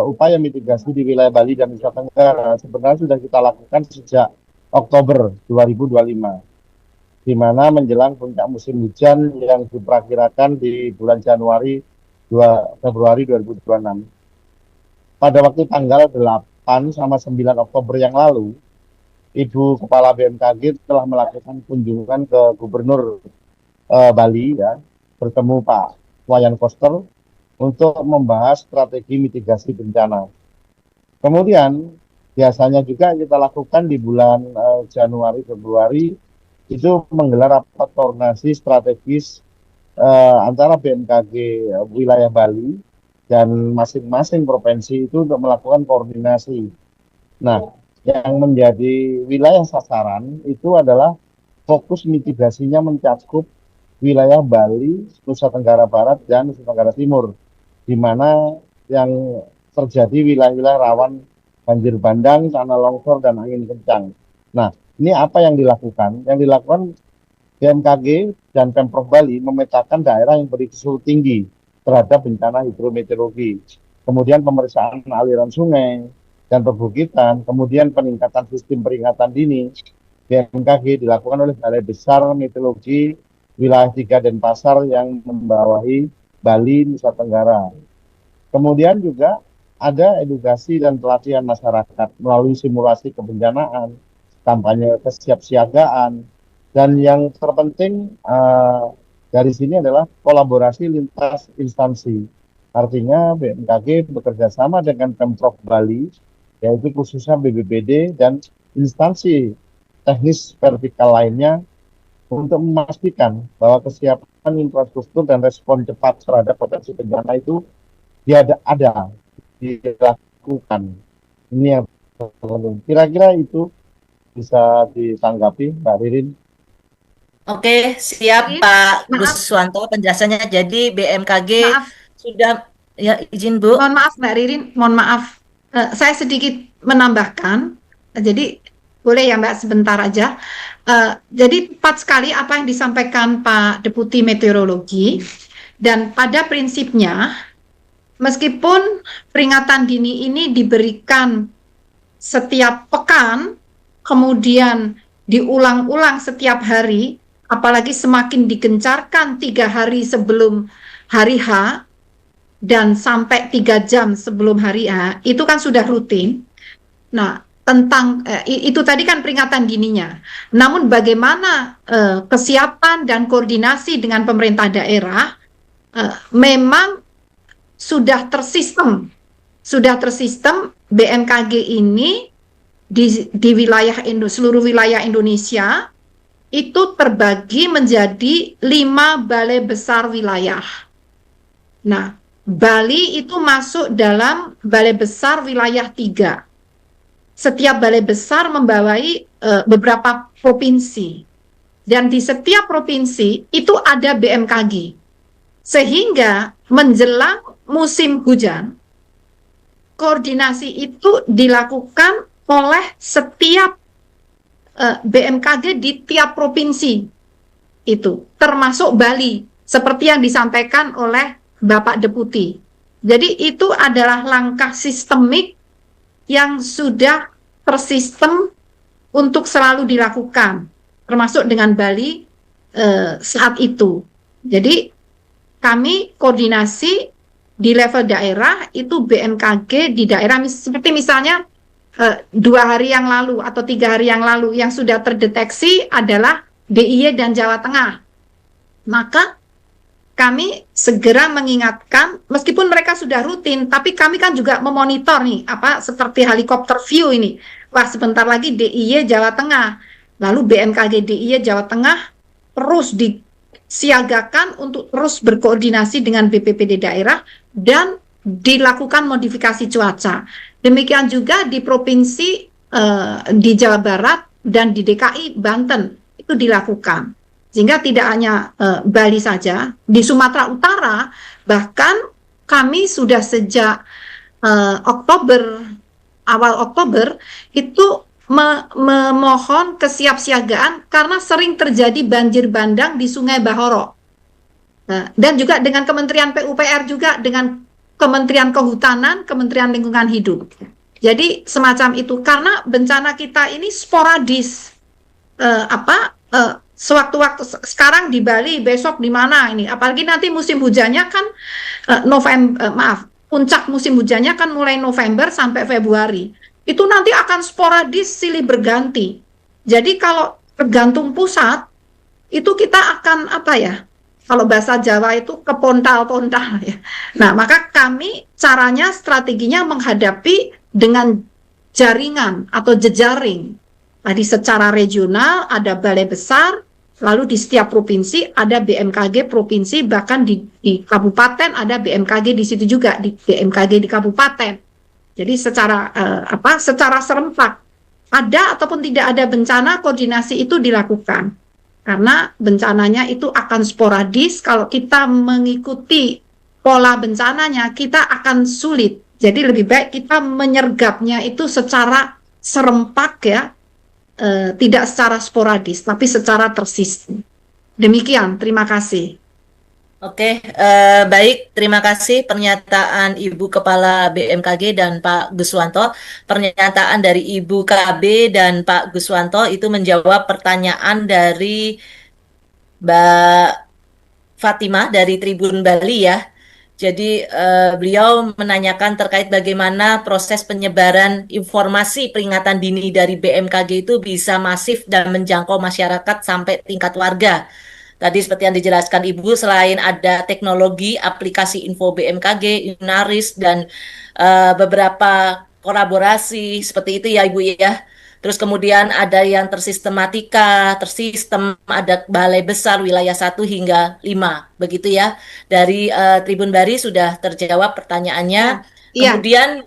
upaya mitigasi di wilayah Bali dan Nusa Tenggara sebenarnya sudah kita lakukan sejak Oktober 2025, di mana menjelang puncak musim hujan yang diperkirakan di bulan Februari 2026. Pada waktu tanggal 8 sama 9 Oktober yang lalu, Ibu Kepala BMKG telah melakukan kunjungan ke Gubernur Bali, ya, bertemu Pak Wayan Koster untuk membahas strategi mitigasi bencana. Kemudian biasanya juga kita lakukan di bulan Januari Februari itu menggelar rapat koordinasi strategis antara BMKG wilayah Bali dan masing-masing provinsi itu untuk melakukan koordinasi. Nah, yang menjadi wilayah sasaran itu adalah fokus mitigasinya mencakup wilayah Bali, Nusa Tenggara Barat, dan Nusa Tenggara Timur, di mana yang terjadi wilayah-wilayah rawan banjir bandang, tanah longsor, dan angin kencang. Nah, ini apa yang dilakukan? Yang dilakukan BMKG dan Pemprov Bali memetakan daerah yang berisiko tinggi terhadap bencana hidrometeorologi. Kemudian pemeriksaan aliran sungai dan perbukitan, kemudian peningkatan sistem peringatan dini BMKG dilakukan oleh Balai Besar Meteorologi Wilayah 3 Denpasar yang membawahi Bali, Nusa Tenggara. Kemudian juga ada edukasi dan pelatihan masyarakat melalui simulasi kebencanaan, kampanye kesiapsiagaan, dan yang terpenting dari sini adalah kolaborasi lintas instansi. Artinya BMKG bekerja sama dengan Pemprov Bali, yaitu khususnya BBBD dan instansi teknis vertikal lainnya untuk memastikan bahwa kesiapan infrastruktur dan respon cepat terhadap potensi bencana itu dilakukan. Ini yang terpenting. Kira-kira itu bisa ditanggapi, Mbak Ririn. Oke, siap Pak Maaf, Guswanto penjelasannya. Jadi BMKG maaf, sudah ya izin Bu. mohon maaf Mbak Ririn, mohon maaf. Saya sedikit menambahkan, jadi boleh ya Mbak sebentar aja. Jadi tepat sekali apa yang disampaikan Pak Deputi Meteorologi, dan pada prinsipnya meskipun peringatan dini ini diberikan setiap pekan, kemudian diulang-ulang setiap hari, apalagi semakin digencarkan 3 hari sebelum hari H dan sampai 3 jam sebelum hari H, itu kan sudah rutin. Nah, tentang itu tadi kan peringatan dininya. Namun bagaimana kesiapan dan koordinasi dengan pemerintah daerah memang sudah tersistem BMKG ini di wilayah seluruh wilayah Indonesia itu terbagi menjadi 5 balai besar wilayah. Nah, Bali itu masuk dalam balai besar wilayah 3. Setiap balai besar membawahi beberapa provinsi. Dan di setiap provinsi itu ada BMKG. Sehingga menjelang musim hujan, koordinasi itu dilakukan oleh setiap BMKG di tiap provinsi itu, termasuk Bali, seperti yang disampaikan oleh Bapak Deputi. Jadi itu adalah langkah sistemik yang sudah tersistem untuk selalu dilakukan, termasuk dengan Bali saat itu. Jadi kami koordinasi di level daerah itu BMKG di daerah seperti misalnya 2 hari yang lalu atau 3 hari yang lalu yang sudah terdeteksi adalah DIY dan Jawa Tengah. Maka kami segera mengingatkan, meskipun mereka sudah rutin, tapi kami kan juga memonitor nih, seperti helikopter view ini. Wah, sebentar lagi DIY Jawa Tengah. Lalu BMKG DIY Jawa Tengah terus disiagakan untuk terus berkoordinasi dengan BPPD daerah dan dilakukan modifikasi cuaca. Demikian juga di provinsi di Jawa Barat dan di DKI, Banten itu dilakukan. Sehingga tidak hanya Bali saja, di Sumatera Utara bahkan kami sudah sejak awal Oktober itu memohon kesiapsiagaan karena sering terjadi banjir bandang di Sungai Bahoro. Dan juga dengan Kementerian PUPR juga dengan Kementerian Kehutanan, Kementerian Lingkungan Hidup. Jadi semacam itu karena bencana kita ini sporadis. Sewaktu-waktu sekarang di Bali, besok di mana ini? Apalagi nanti musim hujannya kan puncak musim hujannya kan mulai November sampai Februari. Itu nanti akan sporadis silih berganti. Jadi kalau tergantung pusat, itu kita akan kalau bahasa Jawa itu kepontal-pontal ya. Nah, maka kami caranya, strateginya menghadapi dengan jaringan atau jejaring. Tadi secara regional ada balai besar, lalu di setiap provinsi ada BMKG provinsi, bahkan di kabupaten ada BMKG di situ juga, di BMKG di kabupaten. Jadi secara serempak, ada ataupun tidak ada bencana, koordinasi itu dilakukan. Karena bencananya itu akan sporadis, kalau kita mengikuti pola bencananya, kita akan sulit. Jadi lebih baik kita menyergapnya itu secara serempak ya, tidak secara sporadis, tapi secara tersistem. Demikian, terima kasih. Oke, baik, terima kasih pernyataan Ibu Kepala BMKG dan Pak Guswanto. Pernyataan dari Ibu KB dan Pak Guswanto itu menjawab pertanyaan dari Mbak Fatimah dari Tribun Bali ya. Jadi beliau menanyakan terkait bagaimana proses penyebaran informasi peringatan dini dari BMKG itu bisa masif dan menjangkau masyarakat sampai tingkat warga. Tadi seperti yang dijelaskan Ibu, selain ada teknologi, aplikasi info BMKG, Inaris, dan beberapa kolaborasi seperti itu ya Ibu ya. Terus kemudian ada yang tersistem, ada balai besar wilayah 1 hingga 5, begitu ya. Dari Tribun Bali sudah terjawab pertanyaannya. Iya. Kemudian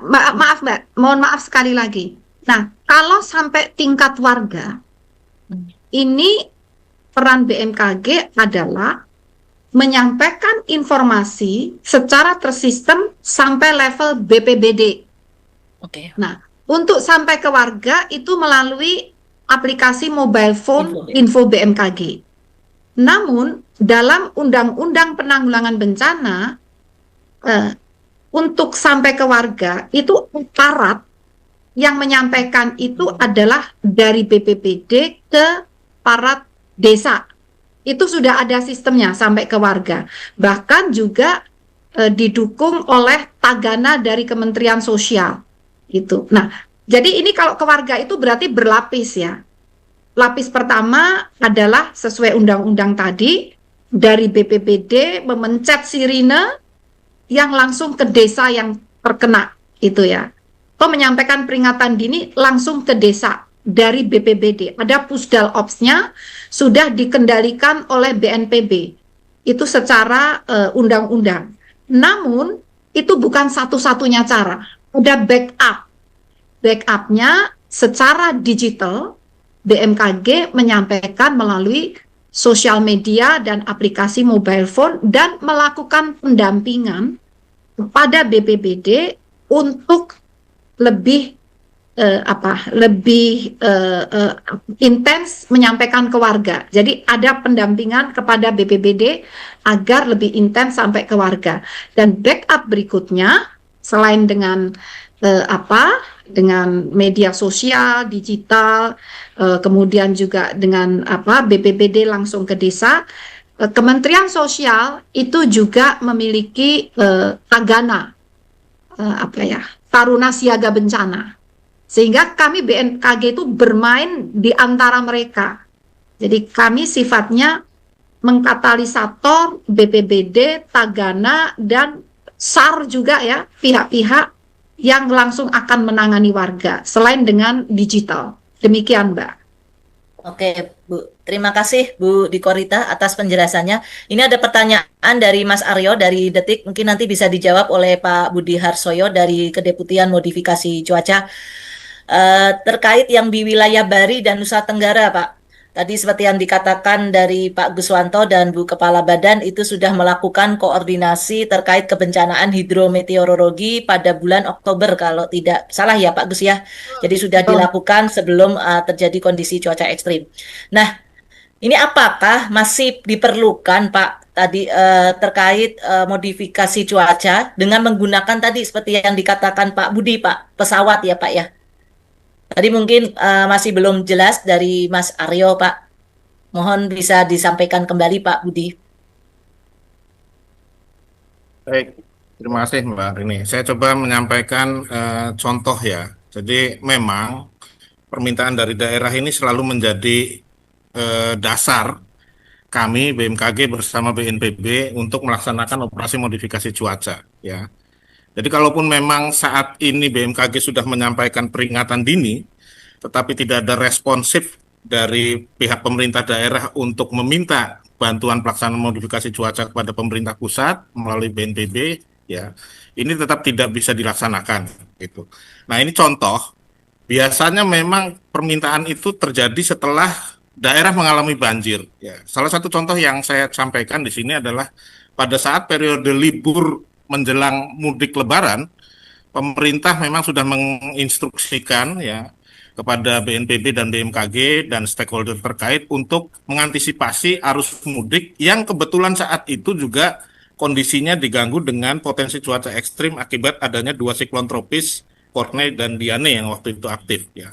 maaf Mbak, mohon maaf sekali lagi. Nah, kalau sampai tingkat warga, ini peran BMKG adalah menyampaikan informasi secara tersistem sampai level BPBD. Oke. Nah, untuk sampai ke warga itu melalui aplikasi mobile phone info BMKG. Namun, dalam Undang-Undang Penanggulangan Bencana, untuk sampai ke warga, itu aparat yang menyampaikan itu adalah dari BPBD ke aparat desa. Itu sudah ada sistemnya sampai ke warga. Bahkan juga didukung oleh tagana dari Kementerian Sosial. Gitu. Nah, jadi ini kalau ke warga itu berarti berlapis ya. Lapis pertama adalah sesuai undang-undang tadi, dari BPBD memencet sirine yang langsung ke desa yang terkena itu ya. Atau menyampaikan peringatan dini langsung ke desa. Dari BPBD, ada Pusdal Ops-nya sudah dikendalikan oleh BNPB. Itu secara undang-undang. Namun, itu bukan satu-satunya cara. Ada backup. Backup-nya secara digital, BMKG menyampaikan melalui sosial media dan aplikasi mobile phone dan melakukan pendampingan kepada BPBD untuk lebih intens menyampaikan ke warga. Jadi ada pendampingan kepada BPBD agar lebih intens sampai ke warga. Dan backup berikutnya selain dengan dengan media sosial, digital, kemudian juga dengan BPBD langsung ke desa, Kementerian Sosial itu juga memiliki tagana Taruna Siaga Bencana. Sehingga kami BMKG itu bermain di antara mereka. Jadi kami sifatnya mengkatalisator BPBD, Tagana, dan SAR juga ya, pihak-pihak yang langsung akan menangani warga, selain dengan digital. Demikian Mbak. Oke Bu, terima kasih Bu Dikorita atas penjelasannya. Ini ada pertanyaan dari Mas Aryo dari Detik, mungkin nanti bisa dijawab oleh Pak Budi Harsoyo dari Kedeputian Modifikasi Cuaca. Terkait yang di wilayah Bari dan Nusa Tenggara, Pak. Tadi seperti yang dikatakan dari Pak Guswanto dan Bu Kepala Badan itu sudah melakukan koordinasi terkait kebencanaan hidrometeorologi pada bulan Oktober kalau tidak salah ya Pak Gus ya. Jadi sudah Betul. dilakukan sebelum terjadi kondisi cuaca ekstrim. Nah, ini apakah masih diperlukan Pak tadi terkait modifikasi cuaca dengan menggunakan tadi seperti yang dikatakan Pak Budi Pak, pesawat ya Pak ya. Tadi mungkin masih belum jelas dari Mas Aryo, Pak. Mohon bisa disampaikan kembali, Pak Budi. Baik, terima kasih Mbak Rini. Saya coba menyampaikan contoh ya. Jadi memang permintaan dari daerah ini selalu menjadi dasar kami BMKG bersama BNPB untuk melaksanakan operasi modifikasi cuaca ya. Jadi kalaupun memang saat ini BMKG sudah menyampaikan peringatan dini, tetapi tidak ada responsif dari pihak pemerintah daerah untuk meminta bantuan pelaksanaan modifikasi cuaca kepada pemerintah pusat melalui BNPB, ya, ini tetap tidak bisa dilaksanakan, gitu. Nah, ini contoh. Biasanya memang permintaan itu terjadi setelah daerah mengalami banjir. Ya, salah satu contoh yang saya sampaikan di sini adalah pada saat periode libur menjelang mudik Lebaran, pemerintah memang sudah menginstruksikan ya kepada BNPB dan BMKG dan stakeholder terkait untuk mengantisipasi arus mudik yang kebetulan saat itu juga kondisinya diganggu dengan potensi cuaca ekstrim akibat adanya dua siklon tropis Korne dan Diane yang waktu itu aktif ya.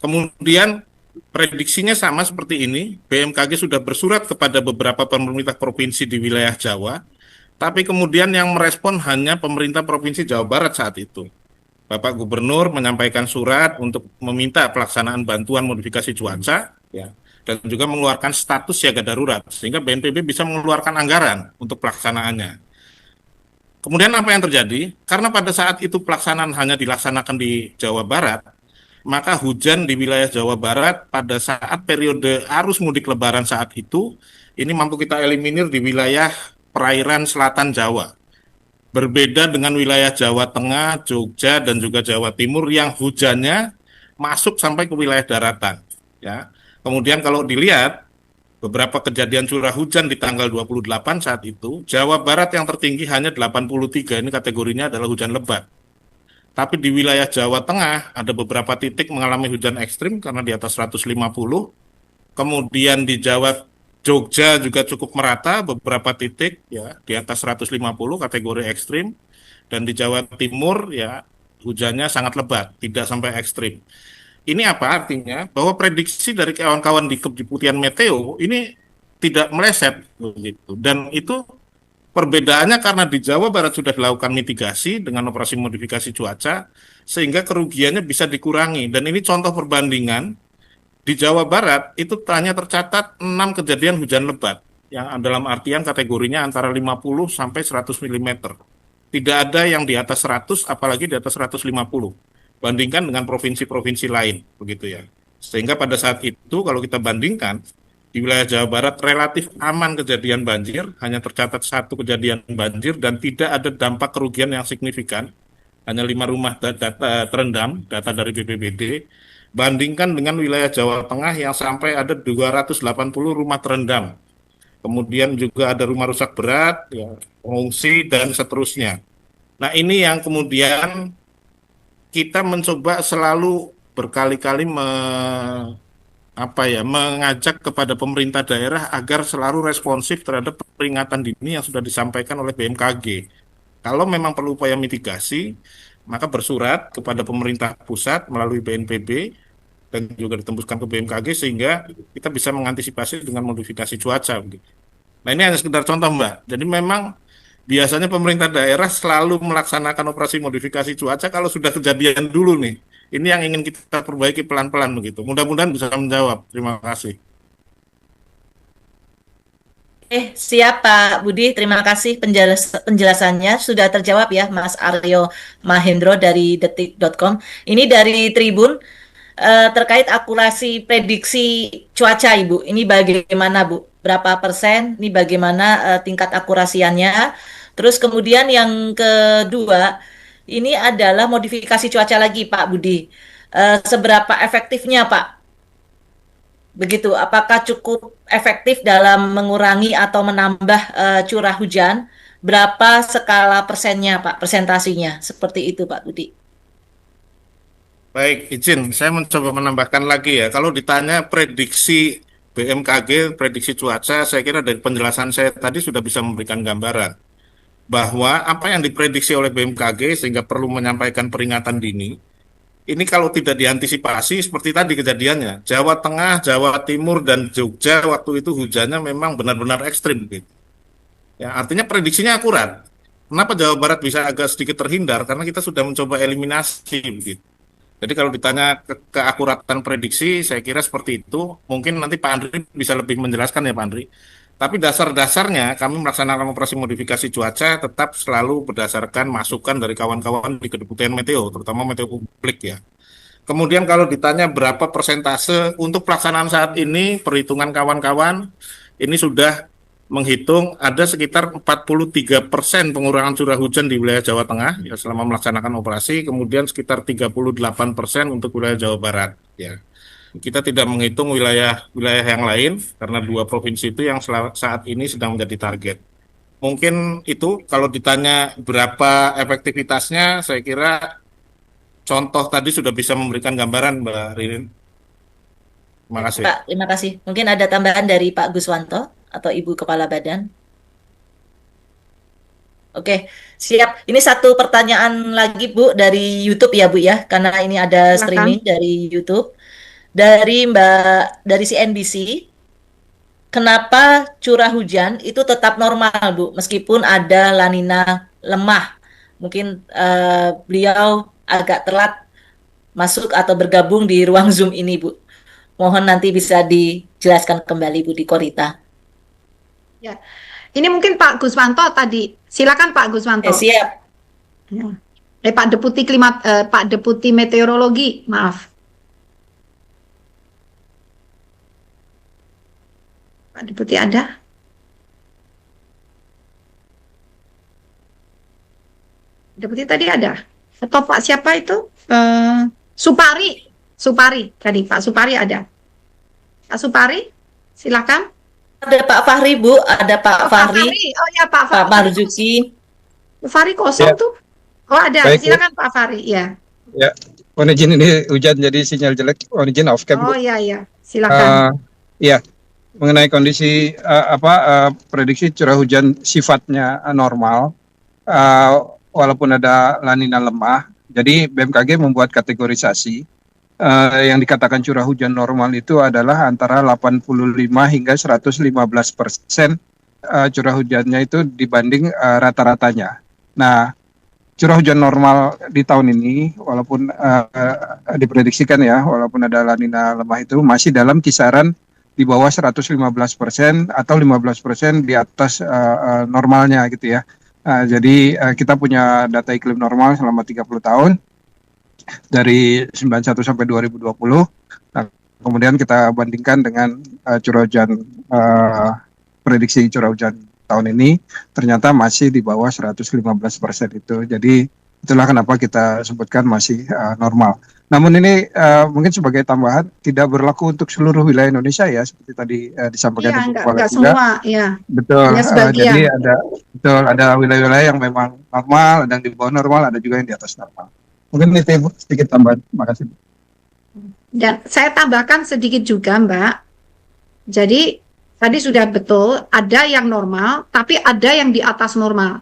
Kemudian prediksinya sama seperti ini, BMKG sudah bersurat kepada beberapa pemerintah provinsi di wilayah Jawa, tapi kemudian yang merespon hanya pemerintah Provinsi Jawa Barat saat itu. Bapak Gubernur menyampaikan surat untuk meminta pelaksanaan bantuan modifikasi cuaca, ya, dan juga mengeluarkan status siaga darurat, sehingga BNPB bisa mengeluarkan anggaran untuk pelaksanaannya. Kemudian apa yang terjadi? Karena pada saat itu pelaksanaan hanya dilaksanakan di Jawa Barat, maka hujan di wilayah Jawa Barat pada saat periode arus mudik Lebaran saat itu, ini mampu kita eliminir di wilayah perairan selatan Jawa. Berbeda dengan wilayah Jawa Tengah, Jogja, dan juga Jawa Timur yang hujannya masuk sampai ke wilayah daratan. Ya. Kemudian kalau dilihat, beberapa kejadian curah hujan di tanggal 28 saat itu, Jawa Barat yang tertinggi hanya 83, ini kategorinya adalah hujan lebat. Tapi di wilayah Jawa Tengah ada beberapa titik mengalami hujan ekstrim karena di atas 150. Kemudian di Jogja juga cukup merata, beberapa titik ya di atas 150 kategori ekstrim, dan di Jawa Timur ya hujannya sangat lebat, tidak sampai ekstrim. Ini apa artinya? Bahwa prediksi dari kawan-kawan di Keputihan Meteo ini tidak meleset begitu. Dan itu perbedaannya karena di Jawa Barat sudah dilakukan mitigasi dengan operasi modifikasi cuaca sehingga kerugiannya bisa dikurangi. Dan ini contoh perbandingan. Di Jawa Barat itu hanya tercatat 6 kejadian hujan lebat yang dalam artian kategorinya antara 50 sampai 100 mm. Tidak ada yang di atas 100 apalagi di atas 150. Bandingkan dengan provinsi-provinsi lain begitu ya. Sehingga pada saat itu kalau kita bandingkan di wilayah Jawa Barat relatif aman kejadian banjir, hanya tercatat 1 kejadian banjir dan tidak ada dampak kerugian yang signifikan. Hanya 5 rumah terendam, data dari BPBD. Bandingkan dengan wilayah Jawa Tengah yang sampai ada 280 rumah terendam. Kemudian juga ada rumah rusak berat, ya, pengungsi, dan seterusnya. Nah, ini yang kemudian kita mencoba selalu berkali-kali mengajak kepada pemerintah daerah agar selalu responsif terhadap peringatan dini yang sudah disampaikan oleh BMKG. Kalau memang perlu upaya mitigasi, maka bersurat kepada pemerintah pusat melalui BNPB dan juga ditembuskan ke BMKG sehingga kita bisa mengantisipasi dengan modifikasi cuaca. Nah, ini hanya sekedar contoh, Mbak. Jadi memang biasanya pemerintah daerah selalu melaksanakan operasi modifikasi cuaca kalau sudah kejadian dulu nih. Ini yang ingin kita perbaiki pelan-pelan begitu. Mudah-mudahan bisa menjawab. Terima kasih. Siap Pak Budi, terima kasih penjelasannya sudah terjawab ya Mas Aryo Mahendro dari detik.com. Ini dari Tribun terkait akurasi prediksi cuaca Ibu. Ini bagaimana Bu? Berapa persen? Ini bagaimana tingkat akurasiannya? Terus kemudian yang kedua, ini adalah modifikasi cuaca lagi Pak Budi. seberapa efektifnya Pak? Begitu, apakah cukup efektif dalam mengurangi atau menambah curah hujan? Berapa skala persennya Pak, persentasinya? Seperti itu Pak Budi. Baik, izin saya mencoba menambahkan lagi ya. Kalau ditanya prediksi BMKG, prediksi cuaca, saya kira dari penjelasan saya tadi sudah bisa memberikan gambaran bahwa apa yang diprediksi oleh BMKG sehingga perlu menyampaikan peringatan dini. Ini kalau tidak diantisipasi seperti tadi kejadiannya, Jawa Tengah, Jawa Timur, dan Jogja waktu itu hujannya memang benar-benar ekstrim. Gitu. Ya, artinya prediksinya akurat. Kenapa Jawa Barat bisa agak sedikit terhindar? Karena kita sudah mencoba eliminasi. Gitu. Jadi kalau ditanya keakuratan prediksi, saya kira seperti itu. Mungkin nanti Pak Andri bisa lebih menjelaskan ya Pak Andri. Tapi dasar-dasarnya kami melaksanakan operasi modifikasi cuaca tetap selalu berdasarkan masukan dari kawan-kawan di Kedeputian Meteo, terutama Meteo Publik ya. Kemudian kalau ditanya berapa persentase untuk pelaksanaan saat ini, perhitungan kawan-kawan ini sudah menghitung ada sekitar 43% pengurangan curah hujan di wilayah Jawa Tengah ya, selama melaksanakan operasi, kemudian sekitar 38% untuk wilayah Jawa Barat ya. Kita tidak menghitung wilayah yang lain karena 2 provinsi itu yang saat ini sedang menjadi target. Mungkin itu kalau ditanya berapa efektivitasnya, saya kira contoh tadi sudah bisa memberikan gambaran Mbak Ririn. Terima kasih. Pak, terima kasih. Mungkin ada tambahan dari Pak Guswanto atau Ibu Kepala Badan. Oke, siap. Ini satu pertanyaan lagi Bu dari YouTube ya Bu ya, karena ini ada streaming dari YouTube. Dari CNBC, kenapa curah hujan itu tetap normal Bu, meskipun ada La Nina lemah? Mungkin beliau agak telat masuk atau bergabung di ruang Zoom ini Bu. Mohon nanti bisa dijelaskan kembali Bu di Korita. Ya, ini mungkin Pak Guswanto tadi. Silakan Pak Guswanto. Siap. Ya. Pak Deputi Meteorologi, maaf. Pak Deputi ada? Deputi tadi ada? Atau Pak siapa itu? Supari tadi Pak Supari ada. Pak Supari, silakan. Ada Pak Fahri Bu, ada Pak Fahri. Oh ya Pak Fahri. Pak Marzuki. Pak Fahri kosong tuh. Oh ada, baik, silakan Bu. Pak Fahri. Ya. Ya, mohon izin ini hujan jadi sinyal jelek. Mohon izin off cam. Oh iya, silakan. Ya. Mengenai kondisi prediksi curah hujan sifatnya normal, walaupun ada La Nina lemah, jadi BMKG membuat kategorisasi yang dikatakan curah hujan normal itu adalah antara 85 hingga 115% curah hujannya itu dibanding rata-ratanya. Nah, curah hujan normal di tahun ini, walaupun diprediksikan ya, walaupun ada La Nina lemah itu masih dalam kisaran di bawah 115% atau 15% di atas normalnya gitu ya. Jadi kita punya data iklim normal selama 30 tahun dari 91 sampai 2020. Nah, kemudian kita bandingkan dengan curah hujan prediksi curah hujan tahun ini ternyata masih di bawah 115% itu. Jadi itulah kenapa kita sebutkan masih normal. Namun ini mungkin sebagai tambahan tidak berlaku untuk seluruh wilayah Indonesia ya, seperti tadi disampaikan Ibu Kepala enggak semua, ya. Betul. Sebagian. Jadi ada wilayah-wilayah yang memang normal, ada yang di bawah normal, ada juga yang di atas normal. Mungkin itu Ibu sedikit tambahan. Terima kasih. Dan saya tambahkan sedikit juga Mbak. Jadi tadi sudah betul ada yang normal, tapi ada yang di atas normal.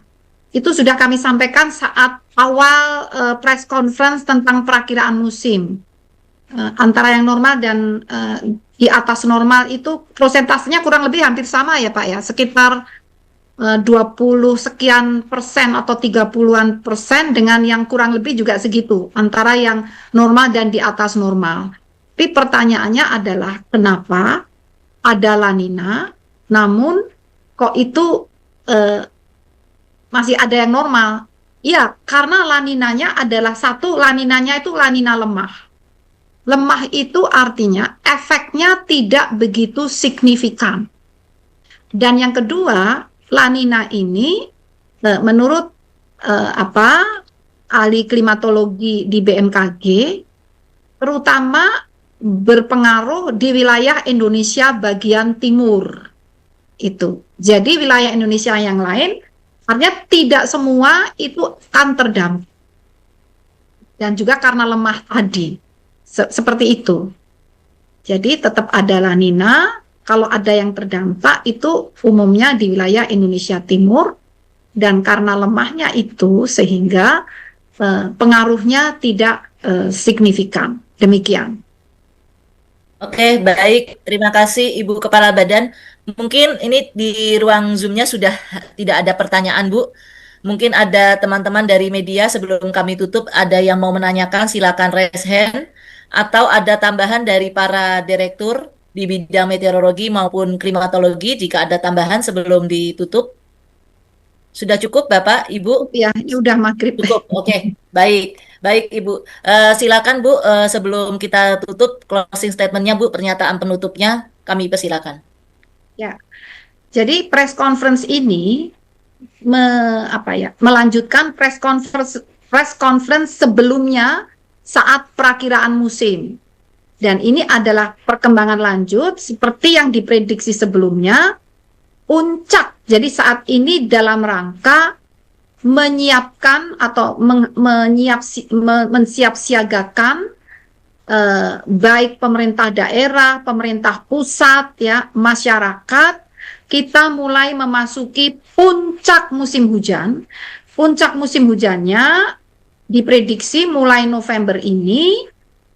Itu sudah kami sampaikan saat awal press conference tentang perakiraan musim. Antara yang normal dan di atas normal itu prosentasenya kurang lebih hampir sama ya Pak ya. Sekitar 20 sekian persen atau 30-an persen dengan yang kurang lebih juga segitu. Antara yang normal dan di atas normal. Tapi pertanyaannya adalah kenapa ada La Nina, namun kok itu masih ada yang normal? Ya, karena La Ninanya adalah satu, La Ninanya itu La Nina lemah. Lemah itu artinya efeknya tidak begitu signifikan. Dan yang kedua, La Nina ini menurut ahli klimatologi di BMKG terutama berpengaruh di wilayah Indonesia bagian timur itu. Jadi wilayah Indonesia yang lain artinya tidak semua itu akan terdampak. Dan juga karena lemah tadi. Seperti itu. Jadi tetap ada La Nina, kalau ada yang terdampak itu umumnya di wilayah Indonesia Timur, dan karena lemahnya itu sehingga pengaruhnya tidak signifikan. Demikian. Oke, baik. Terima kasih Ibu Kepala Badan. Mungkin ini di ruang Zoom-nya sudah tidak ada pertanyaan, Bu. Mungkin ada teman-teman dari media sebelum kami tutup, ada yang mau menanyakan, silakan raise hand. Atau ada tambahan dari para direktur di bidang meteorologi maupun klimatologi, jika ada tambahan sebelum ditutup. Sudah cukup Bapak, Ibu? Ya, ini udah maghrib. Cukup, oke. Baik, baik Ibu. Silakan Bu, sebelum kita tutup, closing statement-nya Bu, pernyataan penutupnya, kami persilakan. Ya, jadi press conference ini melanjutkan press conference sebelumnya saat perakiraan musim. Dan ini adalah perkembangan lanjut seperti yang diprediksi sebelumnya, puncak. Jadi saat ini dalam rangka menyiapkan atau mensiapsiagakan baik pemerintah daerah, pemerintah pusat, ya, masyarakat, kita mulai memasuki puncak musim hujan. Puncak musim hujannya diprediksi mulai November ini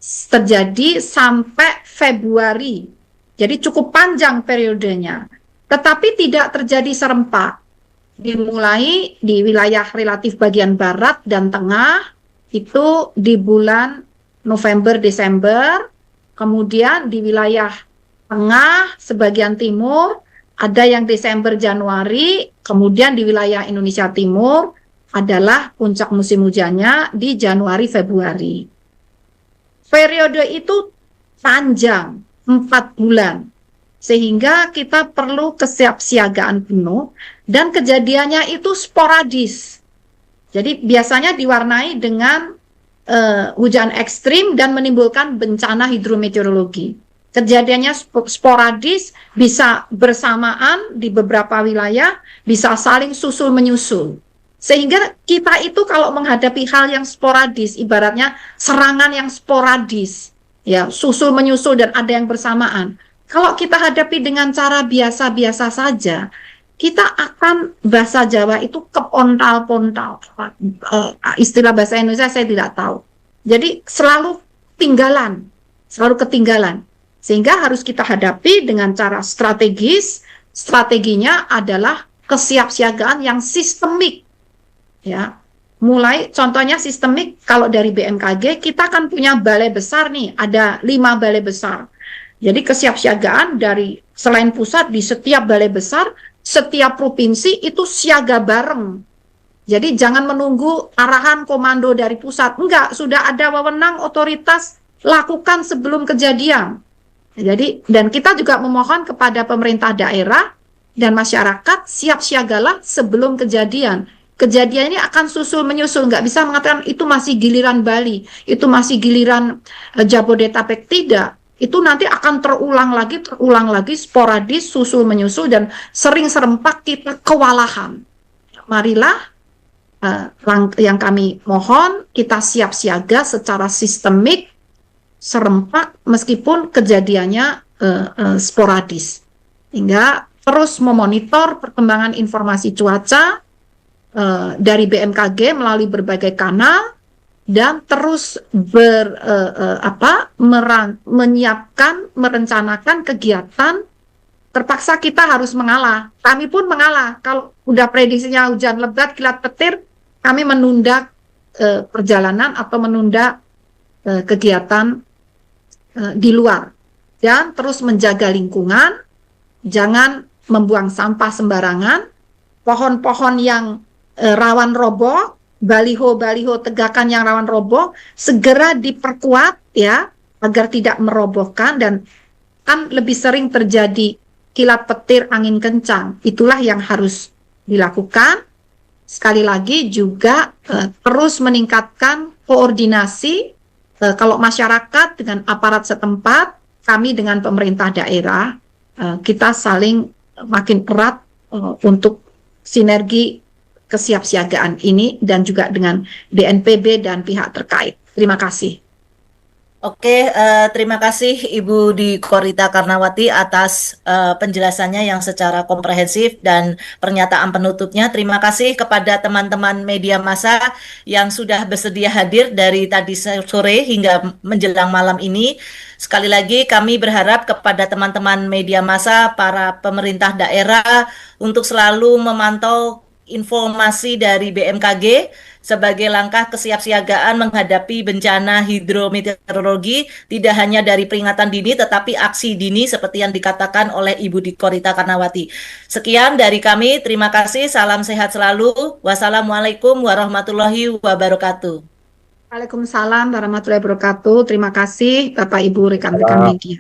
terjadi sampai Februari. Jadi cukup panjang periodenya. Tetapi tidak terjadi serempak. Dimulai di wilayah relatif bagian barat dan tengah, itu di bulan November, Desember. Kemudian di wilayah tengah, sebagian timur, ada yang Desember, Januari. Kemudian di wilayah Indonesia Timur adalah puncak musim hujannya di Januari, Februari. Periode itu panjang, 4 bulan. Sehingga kita perlu kesiapsiagaan penuh dan kejadiannya itu sporadis. Jadi biasanya diwarnai dengan hujan ekstrim dan menimbulkan bencana hidrometeorologi. Kejadiannya sporadis, bisa bersamaan di beberapa wilayah, bisa saling susul-menyusul. Sehingga kita itu kalau menghadapi hal yang sporadis, ibaratnya serangan yang sporadis, ya, susul-menyusul dan ada yang bersamaan. Kalau kita hadapi dengan cara biasa-biasa saja, kita akan, bahasa Jawa itu kepontal-pontal. Istilah bahasa Indonesia saya tidak tahu. Jadi selalu ketinggalan. Sehingga harus kita hadapi dengan cara strategis. Strateginya adalah kesiapsiagaan yang sistemik. Ya, mulai contohnya sistemik, kalau dari BMKG kita kan punya balai besar nih, ada 5 balai besar. Jadi kesiapsiagaan dari selain pusat di setiap balai besar, setiap provinsi itu siaga bareng. Jadi jangan menunggu arahan komando dari pusat. Enggak, sudah ada wewenang otoritas, lakukan sebelum kejadian. Jadi, dan kita juga memohon kepada pemerintah daerah dan masyarakat, siap siagalah sebelum kejadian. Kejadian ini akan susul-menyusul, nggak bisa mengatakan itu masih giliran Bali, itu masih giliran Jabodetabek, tidak. Itu nanti akan terulang lagi, sporadis, susul-menyusul, dan sering serempak kita kewalahan. Marilah, yang kami mohon, kita siap siaga secara sistemik, serempak, meskipun kejadiannya sporadis. Hingga terus memonitor perkembangan informasi cuaca, dari BMKG melalui berbagai kanal, dan terus merencanakan kegiatan. Terpaksa kita harus mengalah. Kami pun mengalah. Kalau udah prediksinya hujan lebat, kilat petir, kami menunda perjalanan atau menunda kegiatan di luar. Dan terus menjaga lingkungan, jangan membuang sampah sembarangan, pohon-pohon yang rawan roboh, baliho-baliho tegakan yang rawan roboh segera diperkuat, ya, agar tidak merobohkan. Dan kan lebih sering terjadi kilat petir, angin kencang. Itulah yang harus dilakukan. Sekali lagi juga terus meningkatkan koordinasi kalau masyarakat dengan aparat setempat, kami dengan pemerintah daerah, kita saling makin erat untuk sinergi kesiapsiagaan ini dan juga dengan BNPB dan pihak terkait. Terima kasih. Oke, terima kasih Ibu Di Korita Karnawati atas penjelasannya yang secara komprehensif dan pernyataan penutupnya. Terima kasih kepada teman-teman media massa yang sudah bersedia hadir dari tadi sore hingga menjelang malam ini. Sekali lagi kami berharap kepada teman-teman media massa, para pemerintah daerah untuk selalu memantau informasi dari BMKG sebagai langkah kesiapsiagaan menghadapi bencana hidrometeorologi, tidak hanya dari peringatan dini tetapi aksi dini seperti yang dikatakan oleh Ibu Di Korita Karnawati. Sekian dari kami, terima kasih, salam sehat selalu. Wassalamualaikum warahmatullahi wabarakatuh. Waalaikumsalam warahmatullahi wabarakatuh. Terima kasih Bapak Ibu rekan-rekan media,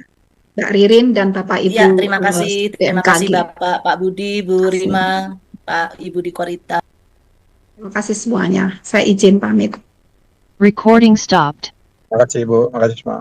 Mbak Ririn dan Bapak Ibu. Ya, terima kasih BMKG. Bapak, Pak Budi, Bu Rima, Pak Ibu Di Korita. Terima kasih semuanya. Saya izin pamit. Recording stopped. Terima kasih Ibu, terima kasih semua.